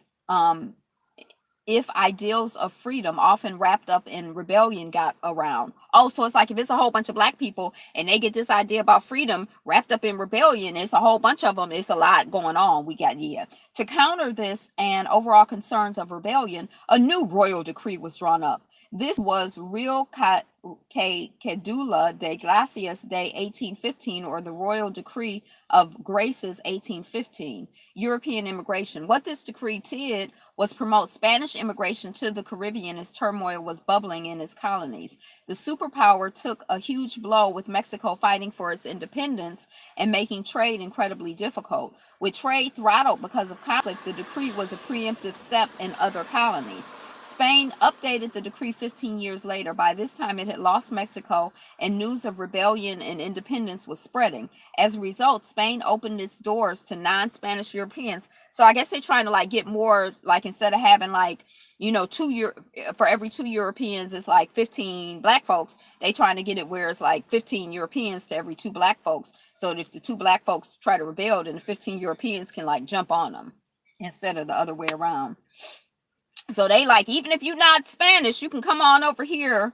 if ideals of freedom, often wrapped up in rebellion, got around. Oh, so it's like if it's a whole bunch of black people and they get this idea about freedom wrapped up in rebellion, it's a whole bunch of them. It's a lot going on. We got, yeah. To counter this and overall concerns of rebellion, a new royal decree was drawn up. This was Real Cedula de Gracias de 1815, or the Royal Decree of Graces 1815, European immigration. What this decree did was promote Spanish immigration to the Caribbean as turmoil was bubbling in its colonies. The superpower took a huge blow, with Mexico fighting for its independence and making trade incredibly difficult. With trade throttled because of conflict, the decree was a preemptive step in other colonies. Spain updated the decree 15 years later. By this time, it had lost Mexico, and news of rebellion and independence was spreading. As a result, Spain opened its doors to non-Spanish Europeans. So I guess they're trying to like get more, like instead of having like, you know, for every 2 Europeans, it's like 15 black folks. They trying to get it where it's like 15 Europeans to every 2 black folks. So that if the 2 black folks try to rebel, then the 15 Europeans can like jump on them instead of the other way around. So they like, even if you're not Spanish, you can come on over here,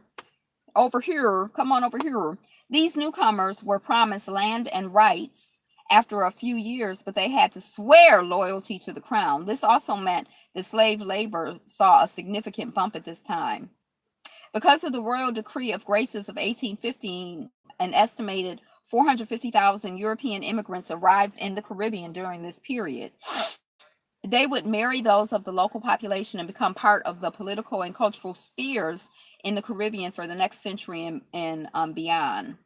come on over here. These newcomers were promised land and rights after a few years, but they had to swear loyalty to the crown. This also meant that slave labor saw a significant bump at this time. Because of the Royal Decree of Graces of 1815, an estimated 450,000 European immigrants arrived in the Caribbean during this period. They would marry those of the local population and become part of the political and cultural spheres in the Caribbean for the next century and beyond.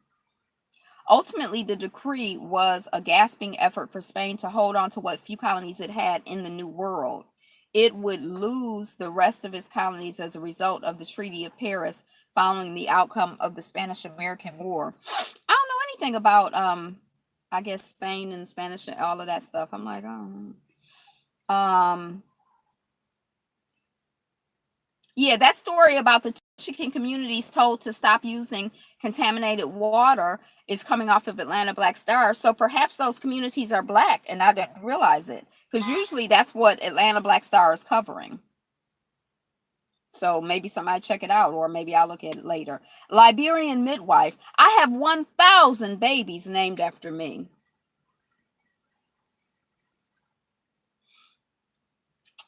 Ultimately, the decree was a gasping effort for Spain to hold on to what few colonies it had in the New World. It would lose the rest of its colonies as a result of the Treaty of Paris following the outcome of the Spanish-American War. I don't know anything about, I guess, Spain and Spanish and all of that stuff. I'm like, oh. Yeah, that story about the Chicken communities told to stop using contaminated water is coming off of Atlanta Black Star. So perhaps those communities are black and I didn't realize it, because usually that's what Atlanta Black Star is covering. So maybe somebody check it out, or maybe I'll look at it later. Liberian midwife. I have 1,000 babies named after me.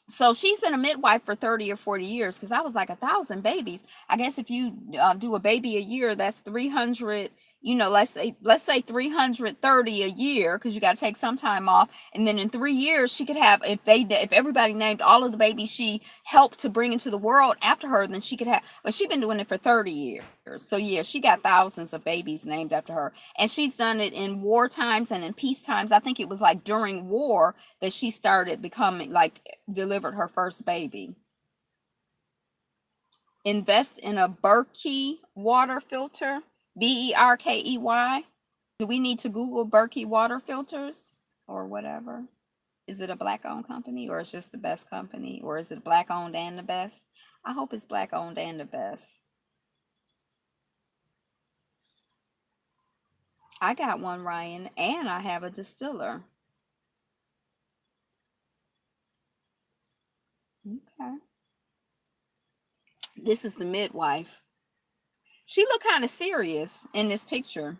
So she's been a midwife for 30 or 40 years, because I was like 1,000 babies. I guess if you do a baby a year, that's 300, you know, let's say 330 a year, because you got to take some time off. And then in 3 years, she could have, if everybody named all of the babies she helped to bring into the world after her, then she could have, but she's been doing it for 30 years. So yeah, she got thousands of babies named after her. And she's done it in war times and in peace times. I think it was like during war that she started becoming like, delivered her first baby. Invest in a Berkey water filter, Berkey. Do we need to Google Berkey water filters or whatever? Is it a black owned company, or it's just the best company, or is it black owned and the best? I hope it's black owned and the best. I got one, Ryan, and I have a distiller. Okay. This is the midwife. She looked kind of serious in this picture.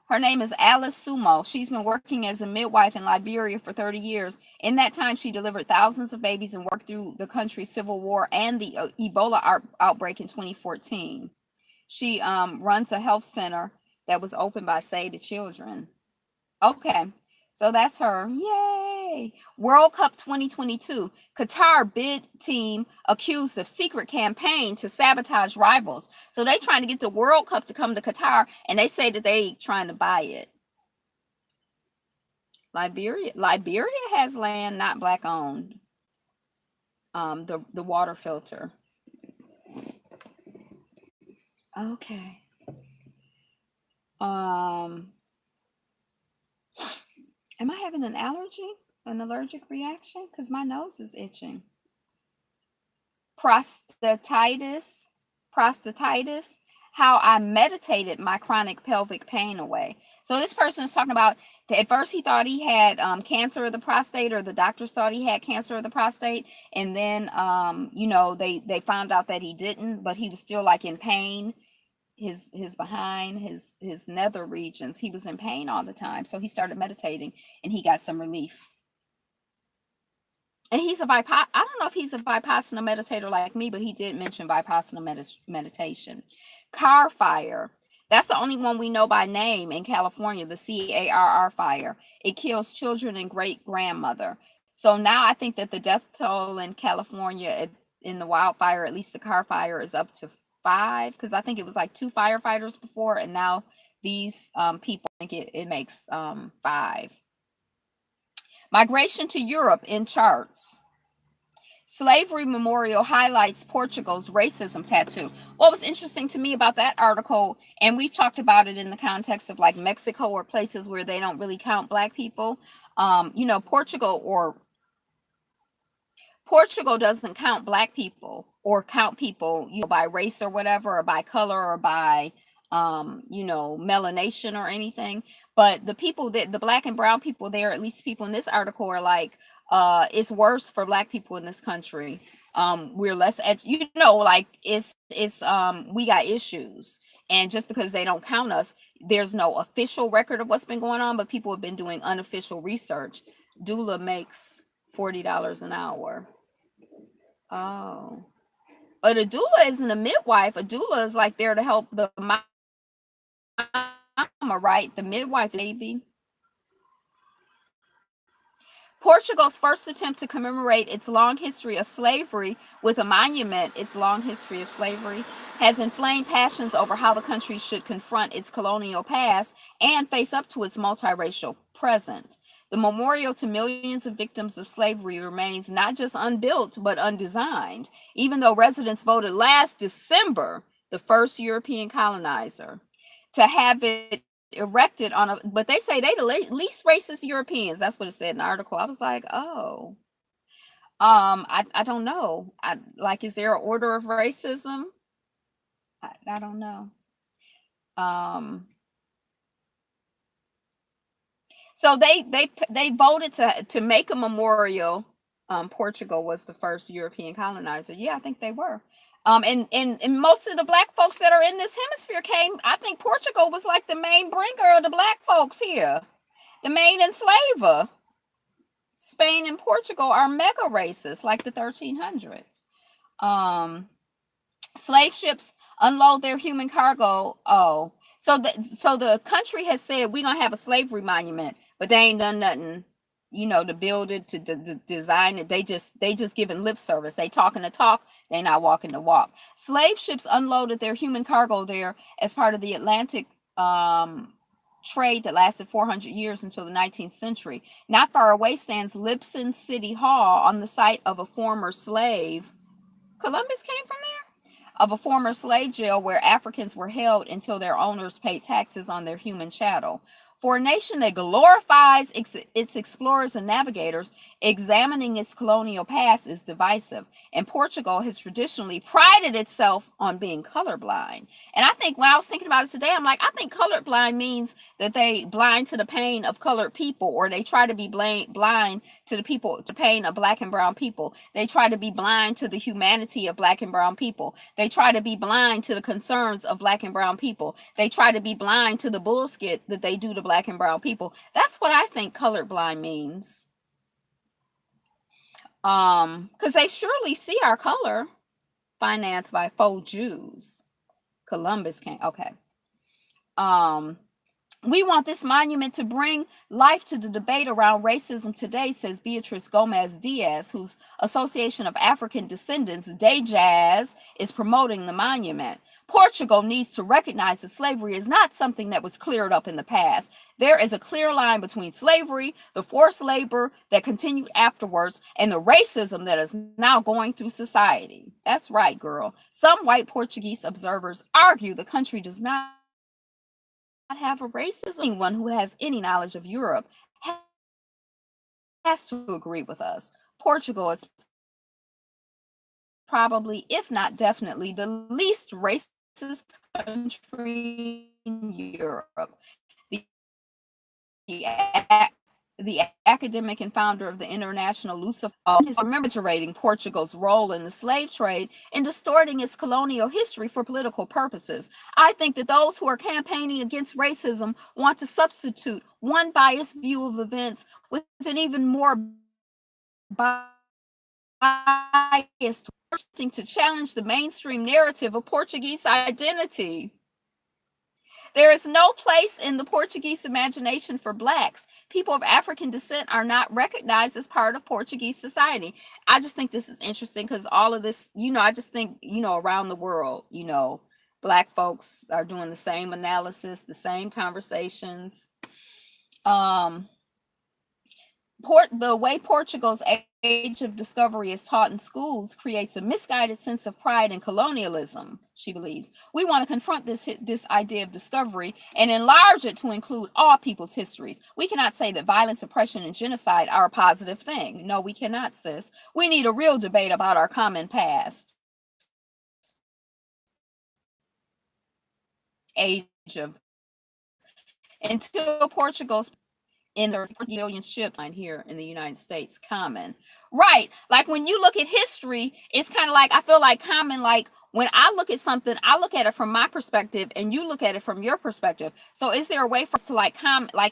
Her name is Alice Sumo. She's been working as a midwife in Liberia for 30 years. In that time, she delivered thousands of babies and worked through the country's civil war and the Ebola outbreak in 2014. She runs a health center that was opened by Save the Children. Okay, so that's her. Yay! World Cup 2022. Qatar bid team accused of secret campaign to sabotage rivals. So they trying to get the World Cup to come to Qatar, and they say that they trying to buy it. Liberia has land not black owned. The water filter. Okay. Am I having an allergy? An allergic reaction? Because my nose is itching. Prostatitis. Prostatitis. how I meditated my chronic pelvic pain away. So this person is talking about that at first he thought he had cancer of the prostate, or the doctors thought he had cancer of the prostate, and then they found out that he didn't, but he was still like in pain. His behind, his nether regions, he was in pain all the time. So he started meditating and he got some relief. And he's a I don't know if he's a Vipassana meditator like me, but he did mention Vipassana meditation. Car fire. That's the only one we know by name in California, the CARR fire. It kills children and great grandmother. So now I think that the death toll in California in the wildfire, at least the car fire, is up to 5, because I think it was like 2 firefighters before, and now these people, I think it makes 5. Migration to Europe in charts. Slavery Memorial highlights Portugal's racism tattoo. What was interesting to me about that article, and we've talked about it in the context of like Mexico or places where they don't really count black people. Portugal doesn't count black people or count people, by race or whatever, or by color, or by melanation or anything. But the people that the black and brown people there, at least people in this article, are like, it's worse for black people in this country. We're less like it's we got issues. And just because they don't count us, there's no official record of what's been going on, but people have been doing unofficial research. Doula makes $40 an hour. Oh. But a doula isn't a midwife. A doula is like there to help the mama, right? The midwife, baby. Portugal's first attempt to commemorate its long history of slavery with a monument, its long history of slavery, has inflamed passions over how the country should confront its colonial past and face up to its multiracial present. The memorial to millions of victims of slavery remains not just unbuilt, but undesigned, even though residents voted last December, the first European colonizer, to have it erected but they say they the least racist Europeans. That's what it said in the article. I was like, oh, I don't know. Is there an order of racism? I don't know. So they voted to make a memorial. Portugal was the first European colonizer. Yeah, I think they were. And most of the black folks that are in this hemisphere came. I think Portugal was like the main bringer of the black folks here, the main enslaver. Spain and Portugal are mega racist, like the 1300s. Slave ships unload their human cargo. Oh, so the country has said we're gonna have a slavery monument, but they ain't done nothing, to build it, to design it. They just giving lip service. They talking the talk, they not walking the walk. Slave ships unloaded their human cargo there as part of the Atlantic trade that lasted 400 years until the 19th century. Not far away stands Lisbon City Hall, on the site of a former slave. Columbus came from there? Of a former slave jail where Africans were held until their owners paid taxes on their human chattel. For a nation that glorifies its explorers and navigators, examining its colonial past is divisive. And Portugal has traditionally prided itself on being colorblind. And I think when I was thinking about it today, I'm like, I think colorblind means that they blind to the pain of colored people, or they try to be blind to the pain of black and brown people. They try to be blind to the humanity of black and brown people. They try to be blind to the concerns of black and brown people. They try to be blind to the bullshit that they do to black and brown people. That's what I think colorblind means. Because they surely see our color. Financed by faux Jews. Columbus came. Okay. We want this monument to bring life to the debate around racism today, says Beatriz Gomez Diaz, whose Association of African Descendants, DAYJAZ, is promoting the monument. Portugal needs to recognize that slavery is not something that was cleared up in the past. There is a clear line between slavery, the forced labor that continued afterwards, and the racism that is now going through society. That's right, girl. Some white Portuguese observers argue the country does not have a racism. Anyone who has any knowledge of Europe has to agree with us. Portugal is probably, if not definitely, the least racist country in Europe. The, the, the academic and founder of the International Lucifer is commemorating Portugal's role in the slave trade and distorting its colonial history for political purposes. I think that those who are campaigning against racism want to substitute one biased view of events with an even more biased, to challenge the mainstream narrative of Portuguese identity. There is no place in the Portuguese imagination for Blacks. People of African descent are not recognized as part of Portuguese society. I just think this is interesting because all of this, I just think, around the world, Black folks are doing the same analysis, the same conversations. The way Portugal's age of discovery is taught in schools creates a misguided sense of pride and colonialism, she believes. We want to confront this idea of discovery and enlarge it to include all people's histories. We cannot say that violence, oppression, and genocide are a positive thing. No, we cannot, sis. We need a real debate about our common past. Age of until Portugal's in their million ships here in the United States, common. Right. Like when you look at history, it's kind of like, I feel like common, like when I look at something, I look at it from my perspective and you look at it from your perspective. So is there a way for us to like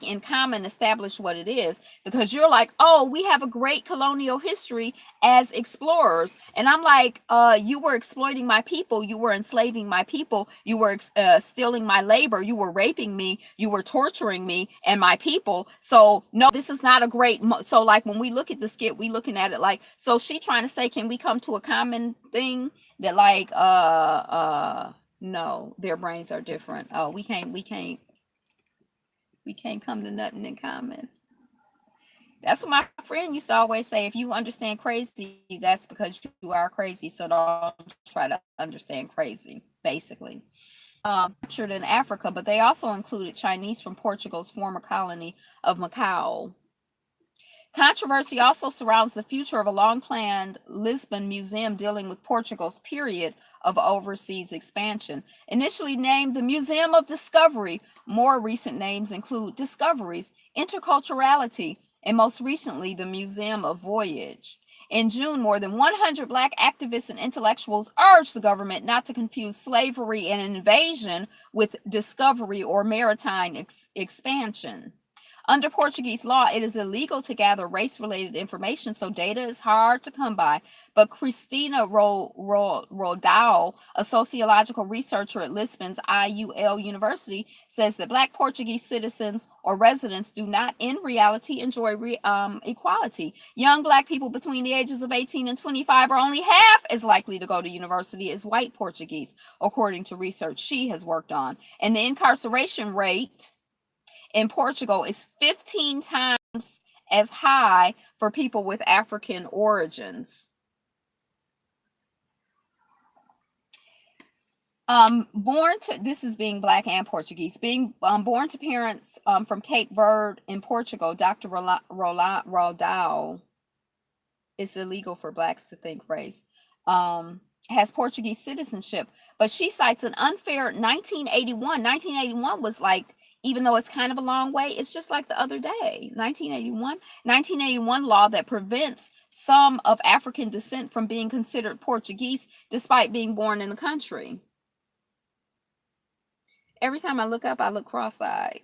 in common establish what it is? Because you're like, oh, we have a great colonial history as explorers. And I'm like, you were exploiting my people. You were enslaving my people. You were stealing my labor. You were raping me. You were torturing me and my people. So no, this is not a great. So like when we look at the skit, we looking at it like, so she trying to say, can we come to a common thing? That like no, their brains are different. Oh, we can't come to nothing in common. That's what my friend used to always say. If you understand crazy, that's because you are crazy. So don't try to understand crazy, basically. Captured in Africa, but they also included Chinese from Portugal's former colony of Macau. Controversy also surrounds the future of a long-planned Lisbon museum dealing with Portugal's period of overseas expansion. Initially named the Museum of Discovery, more recent names include Discoveries, Interculturality, and most recently, the Museum of Voyage. In June, more than 100 Black activists and intellectuals urged the government not to confuse slavery and invasion with discovery or maritime expansion. Under Portuguese law, it is illegal to gather race-related information, so data is hard to come by. But Cristina Rodao, a sociological researcher at Lisbon's IUL University, says that Black Portuguese citizens or residents do not in reality enjoy equality. Young Black people between the ages of 18 and 25 are only half as likely to go to university as white Portuguese, according to research she has worked on. And the incarceration rate in Portugal is 15 times as high for people with African origins. This is being Black and Portuguese, being born to parents from Cape Verde in Portugal, Dr. Rodao, it's illegal for Blacks to think race, has Portuguese citizenship, but she cites an unfair 1981. 1981 was like, even though it's kind of a long way, it's just like the other day, 1981 law that prevents some of African descent from being considered Portuguese despite being born in the country. Every time I look up, I look cross-eyed.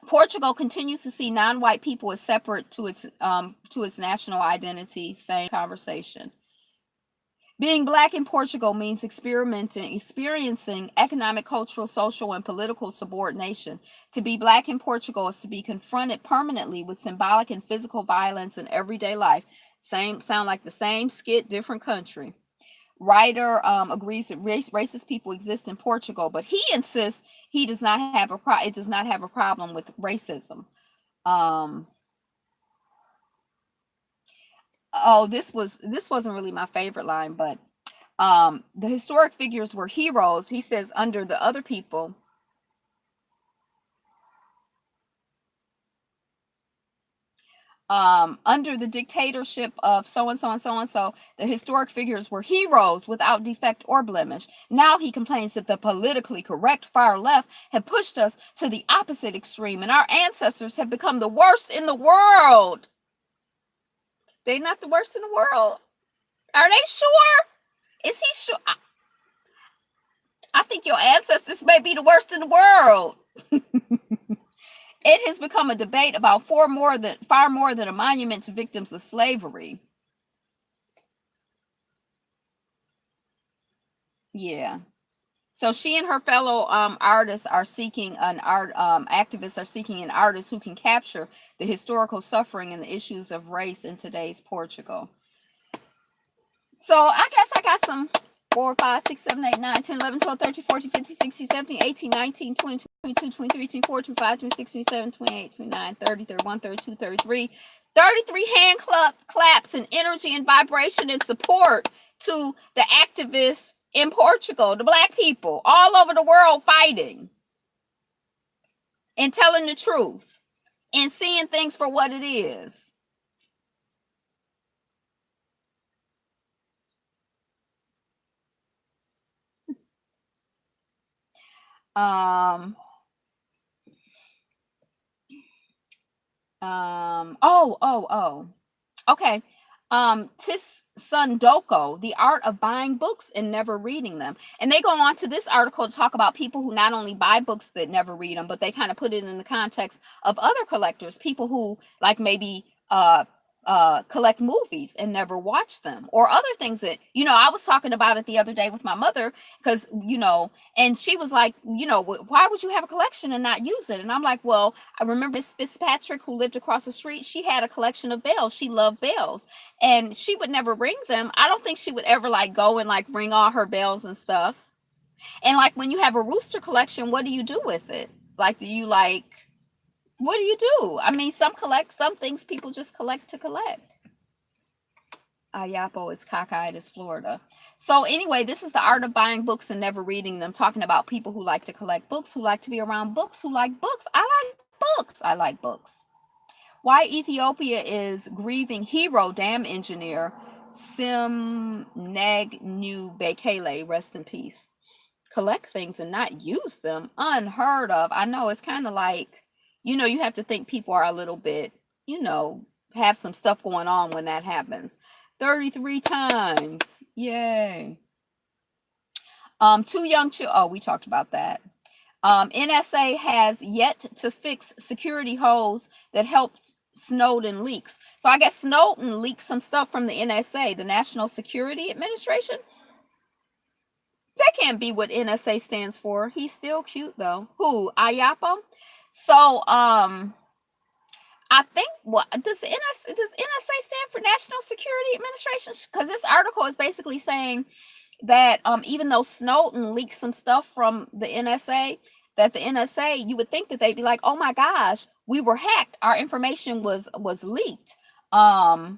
Portugal continues to see non-white people as separate to its national identity. Same conversation. Being Black in Portugal means experiencing economic, cultural, social, and political subordination. To be Black in Portugal is to be confronted permanently with symbolic and physical violence in everyday life. Sound like the same skit, different country. Writer agrees that racist people exist in Portugal, but he insists he does not have it does not have a problem with racism. This wasn't really my favorite line, but the historic figures were heroes. He says under the other people. Under the dictatorship of so and so and so and so, the historic figures were heroes without defect or blemish. Now he complains that the politically correct far left have pushed us to the opposite extreme, and our ancestors have become the worst in the world. They're not the worst in the world. Are they sure? Is he sure? I think your ancestors may be the worst in the world. It has become a debate about far more than a monument to victims of slavery. Yeah. So she and her fellow artists are seeking an art activists are seeking an artist who can capture the historical suffering and the issues of race in today's Portugal. So I guess I got some 4, 5, 6, 7, 8, 9, 10, 11, 12, 13, 14, 15, 16, 17, 18, 19, 20, 22, 23, 24, 25, 26, 27, 28, 29, 30, 31, 32, 33. 33 hand claps and energy and vibration and support to the activists in Portugal, the black people all over the world fighting and telling the truth and seeing things for what it is. Um, okay. Tis Sundoko, The Art of Buying Books and Never Reading Them. And they go on to this article to talk about people who not only buy books that never read them, but they kind of put it in the context of other collectors, people who like maybe collect movies and never watch them, or other things that, I was talking about it the other day with my mother, because, and she was like, why would you have a collection and not use it? And I'm like, well, I remember Miss Fitzpatrick, who lived across the street. She had a collection of bells. She loved bells, and she would never ring them. I don't think she would ever like go and like ring all her bells and stuff. And like when you have a rooster collection, what do you do with it? Like, do you like, what do you do? I mean, some things people just collect to collect. Ayapo is Cockeyed, Florida. So anyway, this is The Art of Buying Books and Never Reading Them, talking about people who like to collect books, who like to be around books, who like books. I like books. I like books. Why Ethiopia is grieving hero dam engineer Simneg New Bekele, rest in peace. Collect things and not use them, unheard of. I know, it's kind of like, you have to think people are a little bit, have some stuff going on when that happens. 33 times. Yay. Two young children. Oh, we talked about that. NSA has yet to fix security holes that helped Snowden leaks. So I guess Snowden leaked some stuff from the NSA, the National Security Administration. That can't be what NSA stands for. He's still cute though. Who? Ayapo? So I think, what does NSA stand for, National Security Administration? Because this article is basically saying that even though Snowden leaked some stuff from the NSA, that the NSA, you would think that they'd be like, oh my gosh, we were hacked. Our information was leaked. Our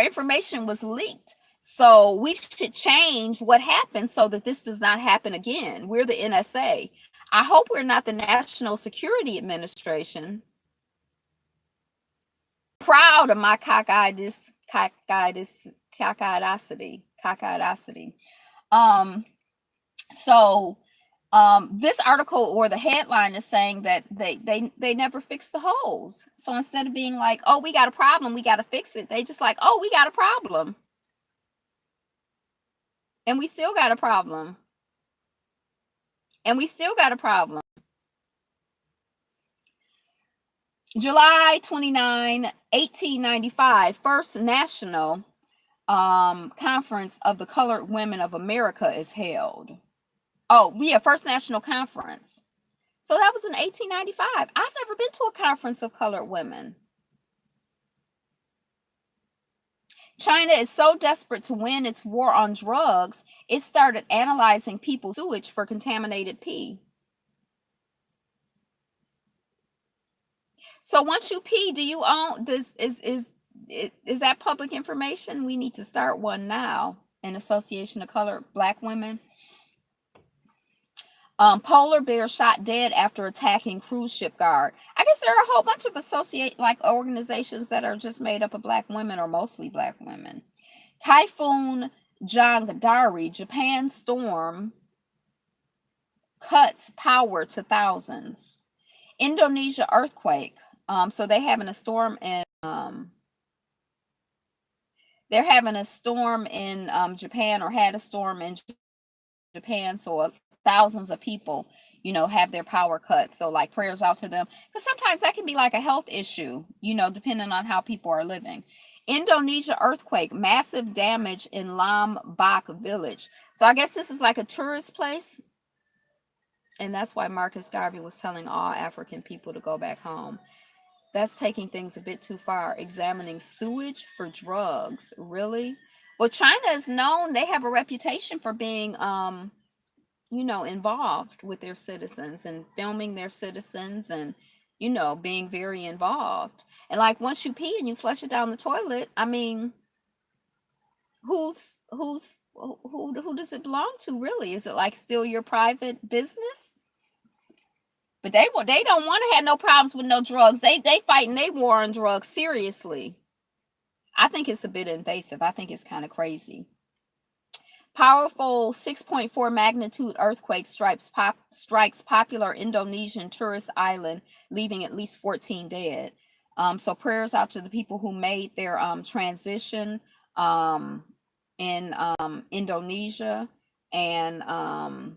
information was leaked. So we should change what happened so that this does not happen again. We're the NSA. I hope we're not the National Security Administration. Proud of my cockeyedity. So this article, or the headline, is saying that they never fixed the holes. So instead of being like, oh, we got a problem, we got to fix it, they just like, oh, we got a problem, and we still got a problem, and we still got a problem. July 29, 1895, First National Conference of the Colored Women of America is held. Oh, yeah, First National Conference. So that was in 1895. I've never been to a conference of colored women. China is so desperate to win its war on drugs, it started analyzing people's sewage for contaminated pee. So once you pee, do you own this? Is that public information? We need to start one now. An Association of Colored Black Women. Polar bear shot dead after attacking cruise ship guard. I guess there are a whole bunch of associate like organizations that are just made up of black women or mostly black women. Typhoon Jangdari, Japan storm cuts power to thousands. Indonesia earthquake. So they're having a storm in Japan, or had a storm in Japan. So thousands of people, have their power cut. So like prayers out to them, because sometimes that can be like a health issue, depending on how people are living. Indonesia earthquake, massive damage in Lombok village. So I guess this is like a tourist place. And that's why Marcus Garvey was telling all African people to go back home. That's taking things a bit too far. Examining sewage for drugs. Really? Well, China is known, they have a reputation for being involved with their citizens and filming their citizens and, being very involved. And like once you pee and you flush it down the toilet, I mean, who does it belong to really? Is it like still your private business? But they don't want to have no problems with no drugs. They fighting they war on drugs seriously. I think it's a bit invasive. I think it's kind of crazy. Powerful 6.4 magnitude earthquake strikes popular Indonesian tourist island, leaving at least 14 dead. So prayers out to the people who made their transition in Indonesia, and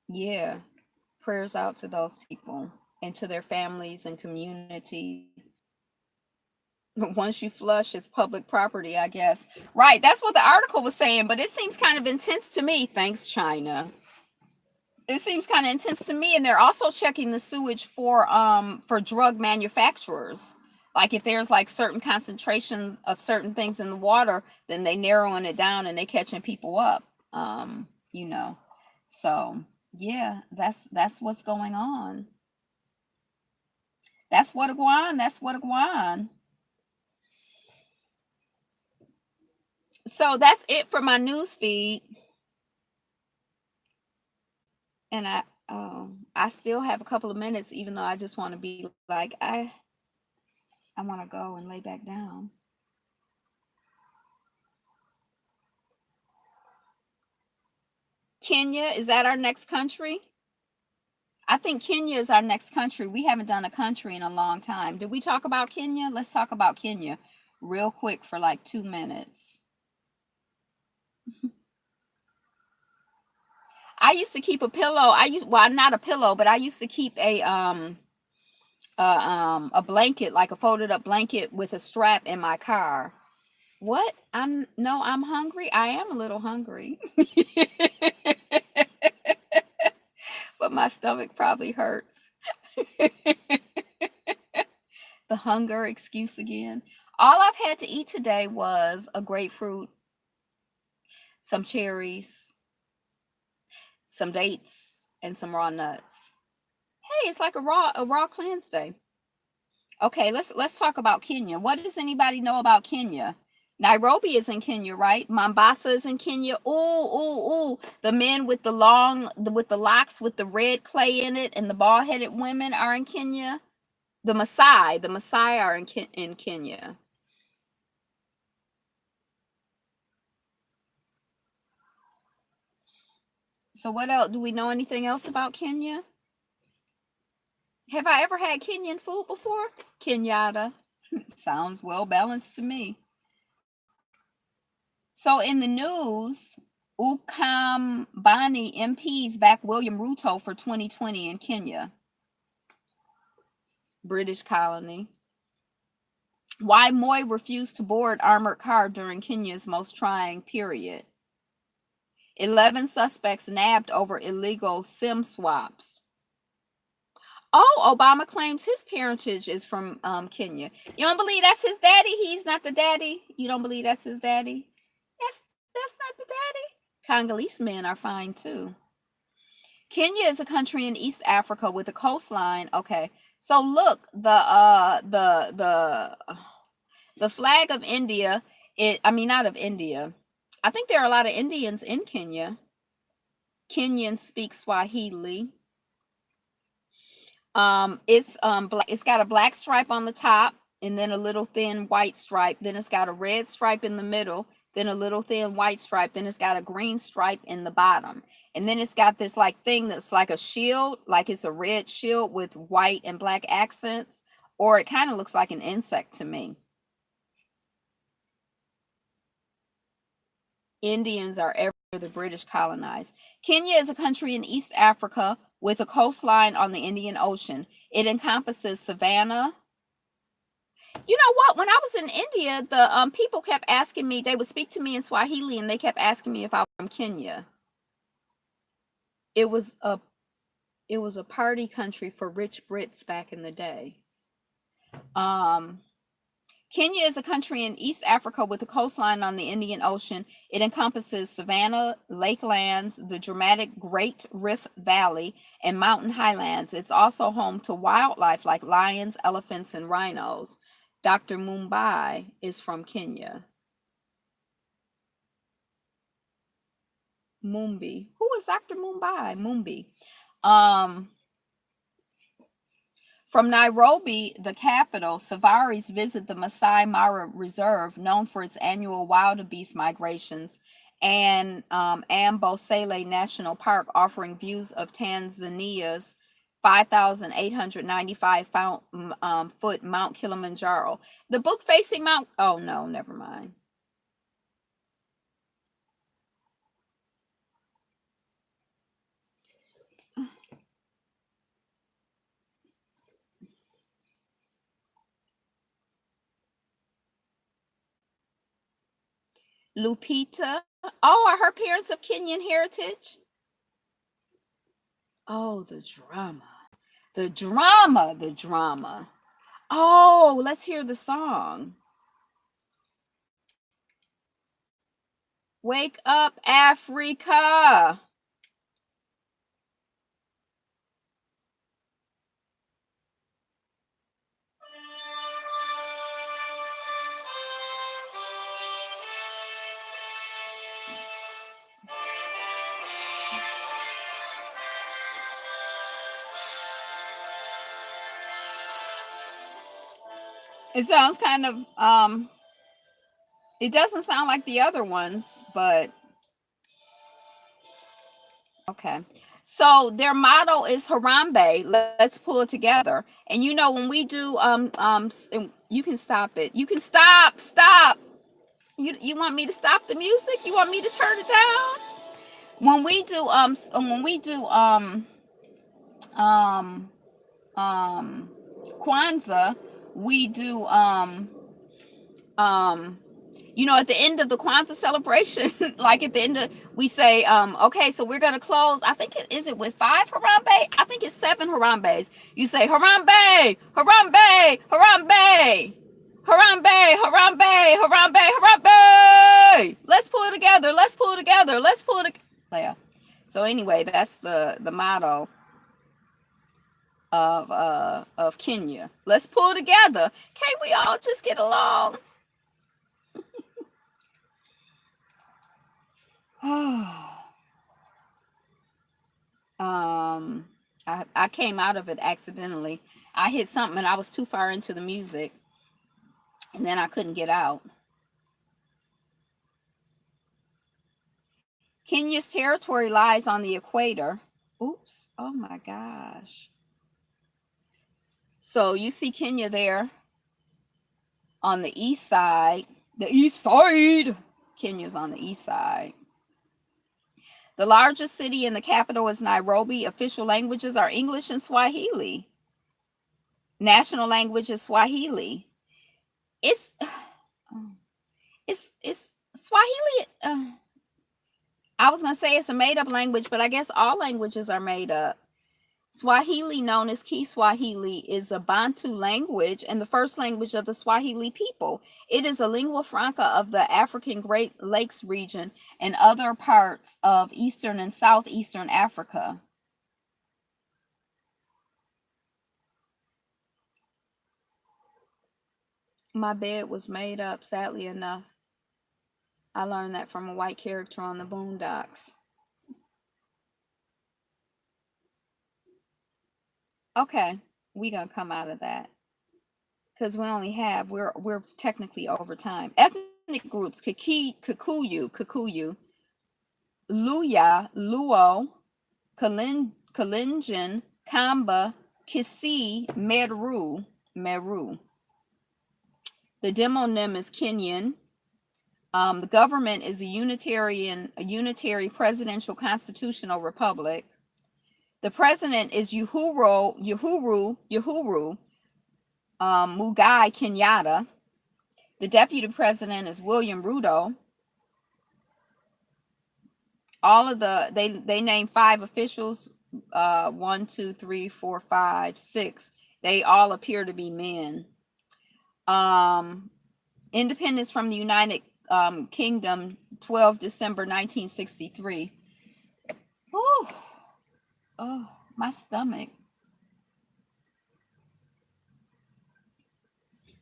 yeah, prayers out to those people and to their families and communities. Once you flush, it's public property, I guess. Right, that's what the article was saying, but it seems kind of intense to me. Thanks, China. It seems kind of intense to me, and they're also checking the sewage for drug manufacturers. Like if there's like certain concentrations of certain things in the water, then they narrowing it down and they catching people up. You know. So yeah, that's what's going on. That's what a guan. That's what a guan. So that's it for my news feed. And I still have a couple of minutes, even though I just want to be like I want to go and lay back down. Kenya, is that our next country? I think Kenya is our next country. We haven't done a country in a long time. Did we talk about Kenya? Let's talk about Kenya real quick for like 2 minutes. I used to keep a pillow. Well, not a pillow, but I used to keep a blanket, like a folded up blanket with a strap in my car. What? I'm hungry. I am a little hungry. But my stomach probably hurts. The hunger excuse again. All I've had to eat today was a grapefruit, some cherries, some dates, and some raw nuts. Hey, it's like a raw cleanse day. Okay, let's talk about Kenya. What does anybody know about Kenya? Nairobi is in Kenya, right? Mombasa is in Kenya. Ooh, ooh, ooh. The men with with the locks with the red clay in it, and the bald-headed women are in Kenya. The Maasai are in Kenya. So what else? Do we know anything else about Kenya? Have I ever had Kenyan food before? Kenyatta. Sounds well balanced to me. So in the news, Ukambani MPs back William Ruto for 2020 in Kenya, British colony. Why Moi refused to board armored car during Kenya's most trying period. 11 suspects nabbed over illegal SIM swaps. Oh, Obama claims his parentage is from Kenya. You don't believe that's his daddy? He's not the daddy? You don't believe that's his daddy? That's not the daddy. Congolese men are fine too. Kenya is a country in East Africa with a coastline. Okay. So look, the flag of India, not of India. I think there are a lot of Indians in Kenya. Kenyan speak Swahili. It's got a black stripe on the top, and then a little thin white stripe. Then it's got a red stripe in the middle, then a little thin white stripe. Then it's got a green stripe in the bottom. And then it's got this like thing that's like a shield, like it's a red shield with white and black accents, or it kind of looks like an insect to me. Indians are everywhere the British colonized. Kenya is a country in East Africa with a coastline on the Indian Ocean. It encompasses Savannah. You know what? When I was in India, the people kept asking me, they would speak to me in Swahili and they kept asking me if I was from Kenya. It was a party country for rich Brits back in the day. Kenya is a country in East Africa with a coastline on the Indian Ocean. It encompasses savanna, lakelands, the dramatic Great Rift Valley, and mountain highlands. It's also home to wildlife like lions, elephants, and rhinos. Dr. Mumbai is from Kenya. Mumbi. Who is Dr. Mumbai? Mumbi. From Nairobi, the capital, safaris visit the Masai Mara Reserve, known for its annual wildebeest migrations, and Amboseli National Park, offering views of Tanzania's 5,895 foot Mount Kilimanjaro. The book facing Mount, oh no, never mind. Lupita. Oh, are her parents of Kenyan heritage? Oh, the drama. The drama. The drama. Oh, let's hear the song. Wake up, Africa. It sounds kind of it doesn't sound like the other ones, but okay. So their motto is Harambe, let's pull it together. And you know when we do you can stop it. You can stop. You want me to stop the music? You want me to turn it down? When we do Kwanzaa, we do you know, at the end of the Kwanzaa celebration, like at the end of, we say, okay, so we're gonna close. I think is it with 5 Harambe? I think it's 7 Harambes. You say Harambe, Harambe, Harambe, Harambe, Harambe, Harambe, Harambe. Let's pull it together. Let's pull it together. Let's pull it. Yeah. So anyway, that's the motto of Kenya. Let's pull together. Can't we all just get along? I came out of it accidentally. I hit something and I was too far into the music, and then I couldn't get out. Kenya's territory lies on the equator. Oops. Oh my gosh. So you see Kenya there on the east side. The east side. Kenya's on the east side. The largest city in the capital is Nairobi. Official languages are English and Swahili. National language is Swahili. It's Swahili. I was gonna say it's a made up language, but I guess all languages are made up. Swahili, known as Kiswahili, is a Bantu language and the first language of the Swahili people. It is a lingua franca of the African Great Lakes region and other parts of eastern and southeastern Africa. My bed was made up, sadly enough. I learned that from a white character on the Boondocks. Okay, we gonna come out of that because we're technically over time. Ethnic groups: Kikuyu, Luya, Luo, Kalenjin, Kamba, Kisii, Meru. The demonym is Kenyan. The government is a unitary presidential constitutional republic. The president is Uhuru Mugai Kenyatta. The deputy president is William Ruto. All of they name 5 officials. 1, 2, 3, 4, 5, 6. They all appear to be men. Independence from the United Kingdom, 12 December 1963. Whew. Oh, my stomach.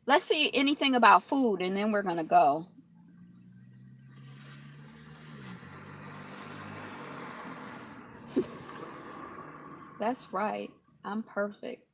Let's see anything about food and then we're going to go. That's right. I'm perfect.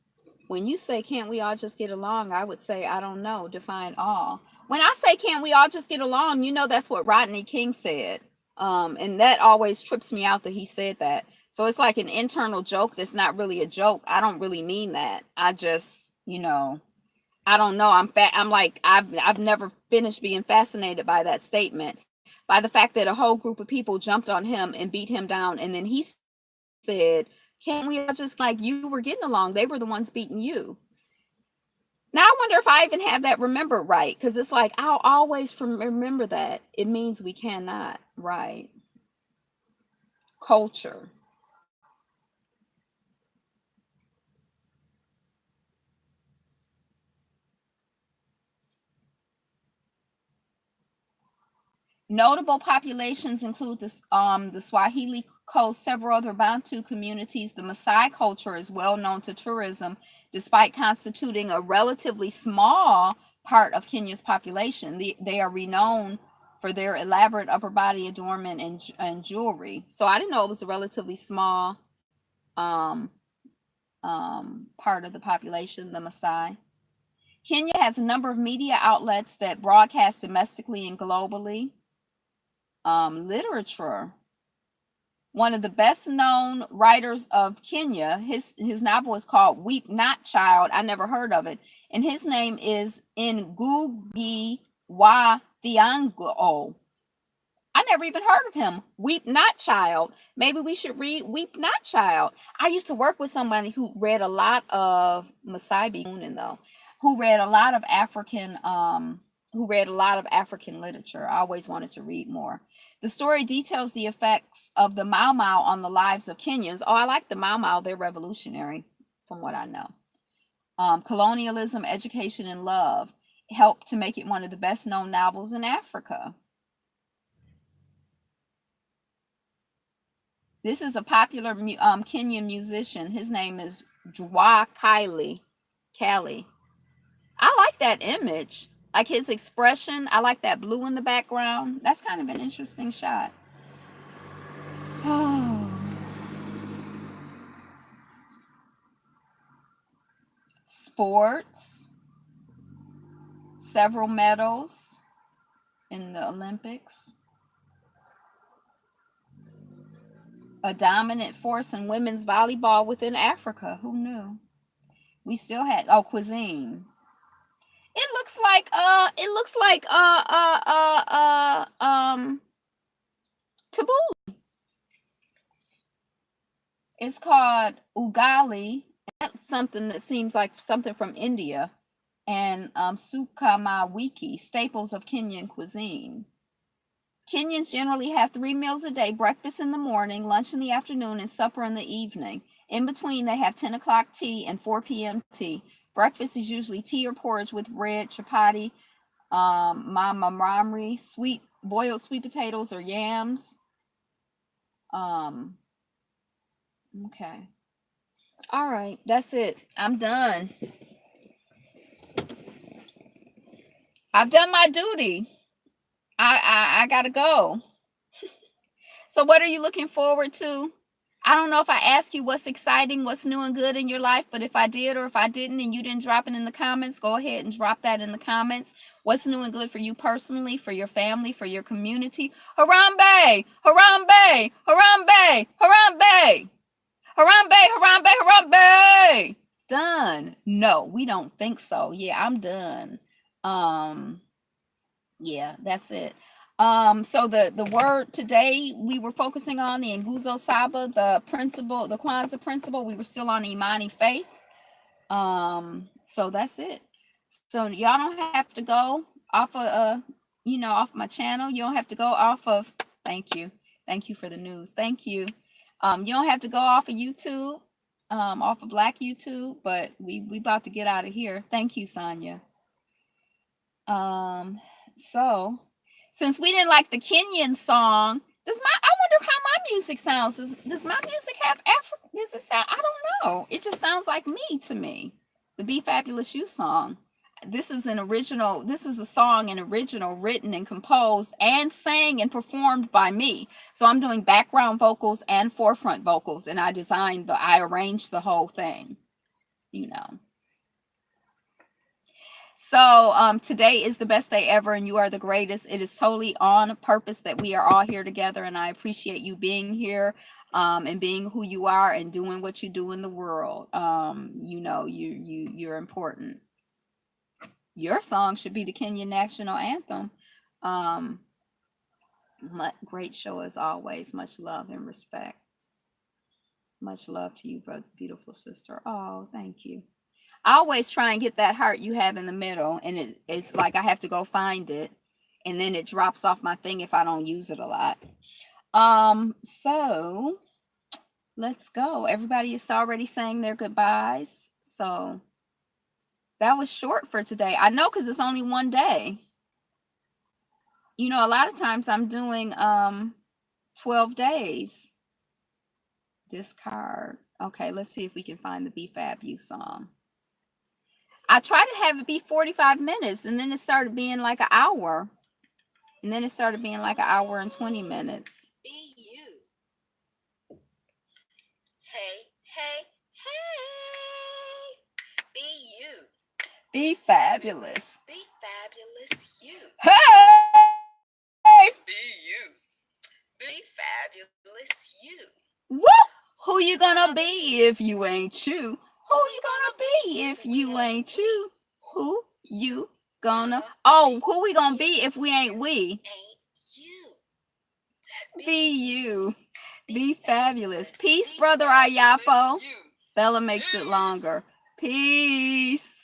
When you say, can't we all just get along? I would say, I don't know. Define all. When I say, can't we all just get along? You know, that's what Rodney King said. And that always trips me out that he said that. So it's like an internal joke that's not really a joke. I don't really mean that. I just, I don't know. I'm like, I've never finished being fascinated by that statement, by the fact that a whole group of people jumped on him and beat him down. And then he said, can't we all just, like, you were getting along? They were the ones beating you. Now I wonder if I even have that remembered right, because it's like I'll always remember that. It means we cannot, right? Culture. Notable populations include the Swahili Coast, several other Bantu communities. The Maasai culture is well known to tourism, despite constituting a relatively small part of Kenya's population. They are renowned for their elaborate upper body adornment and jewelry. So I didn't know it was a relatively small um, part of the population, the Maasai. Kenya has a number of media outlets that broadcast domestically and globally. Literature. One of the best known writers of Kenya, his novel is called Weep Not Child. I never heard of it. And his name is Ngugi wa Thiong'o. I never even heard of him. Weep Not Child. Maybe we should read Weep Not Child. I used to work with somebody who read a lot of Masai though, who read a lot of African literature. I always wanted to read more. The story details the effects of the Mau Mau on the lives of Kenyans. Oh, I like the Mau Mau. They're revolutionary, from what I know. Colonialism, education, and love helped to make it one of the best known novels in Africa. This is a popular Kenyan musician. His name is Jwa Kali. I like that image. Like his expression. I like that blue in the background. That's kind of an interesting shot. Oh. Sports. Several medals in the Olympics. A dominant force in women's volleyball within Africa. Who knew? We still had cuisine. It looks like tabbouleh. It's called ugali. That's something that seems like something from India. And sukuma wiki, staples of Kenyan cuisine. Kenyans generally have 3 meals a day: breakfast in the morning, lunch in the afternoon, and supper in the evening. In between, they have 10 o'clock tea and 4 p.m. tea. Breakfast is usually tea or porridge with bread, chapati, mamamramri, boiled sweet potatoes or yams. Okay. All right, that's it. I'm done. I've done my duty. I gotta go. So what are you looking forward to? I don't know if I asked you what's exciting, what's new and good in your life, but if I did or if I didn't and you didn't drop it in the comments, go ahead and drop that in the comments. What's new and good for you personally, for your family, for your community? Harambe! Harambe! Harambe! Harambe! Harambe! Harambe! Harambe! Done. No, we don't think so. Yeah, I'm done. Yeah, that's it. So the word today we were focusing on the Nguzo Saba, the principle, the Kwanzaa principle. We were still on Imani faith. So that's it. So y'all don't have to go off of off my channel. You don't have to go off of. Thank you for the news. Thank you. You don't have to go off of YouTube, off of Black YouTube, but we about to get out of here. Thank you, Sonia. So since we didn't like the Kenyan song, I wonder how my music sounds. Does my music have does it sound, I don't know. It just sounds like me to me. The Be Fabulous You song. This is a song, an original, written and composed and sang and performed by me. So I'm doing background vocals and forefront vocals, and I arranged the whole thing, So today is the best day ever, and you are the greatest. It is totally on purpose that we are all here together, and I appreciate you being here, and being who you are and doing what you do in the world. You're important. Your song should be the Kenyan national anthem. Great show as always. Much love and respect. Much love to you, brother, beautiful sister. Oh, thank you. I always try and get that heart you have in the middle, and it's like I have to go find it, and then it drops off my thing if I don't use it a lot. So let's go. Everybody is already saying their goodbyes. So that was short for today. I know, because it's only one day. A lot of times I'm doing 12 days. Discard. Okay, let's see if we can find the Be Fab You song. I tried to have it be 45 minutes, and then it started being like an hour. And then it started being like an hour and 20 minutes. Be you. Hey, hey, hey. Be you. Be fabulous. Be fabulous you. Hey! Be you. Be fabulous you. Woo! Who you gonna be if you ain't you? Who you gonna be if you ain't you? Who you gonna... Oh, who we gonna be if we ain't we? Ain't you. Be you. Be fabulous. Peace, brother Ayapo. Bella makes it longer. Peace.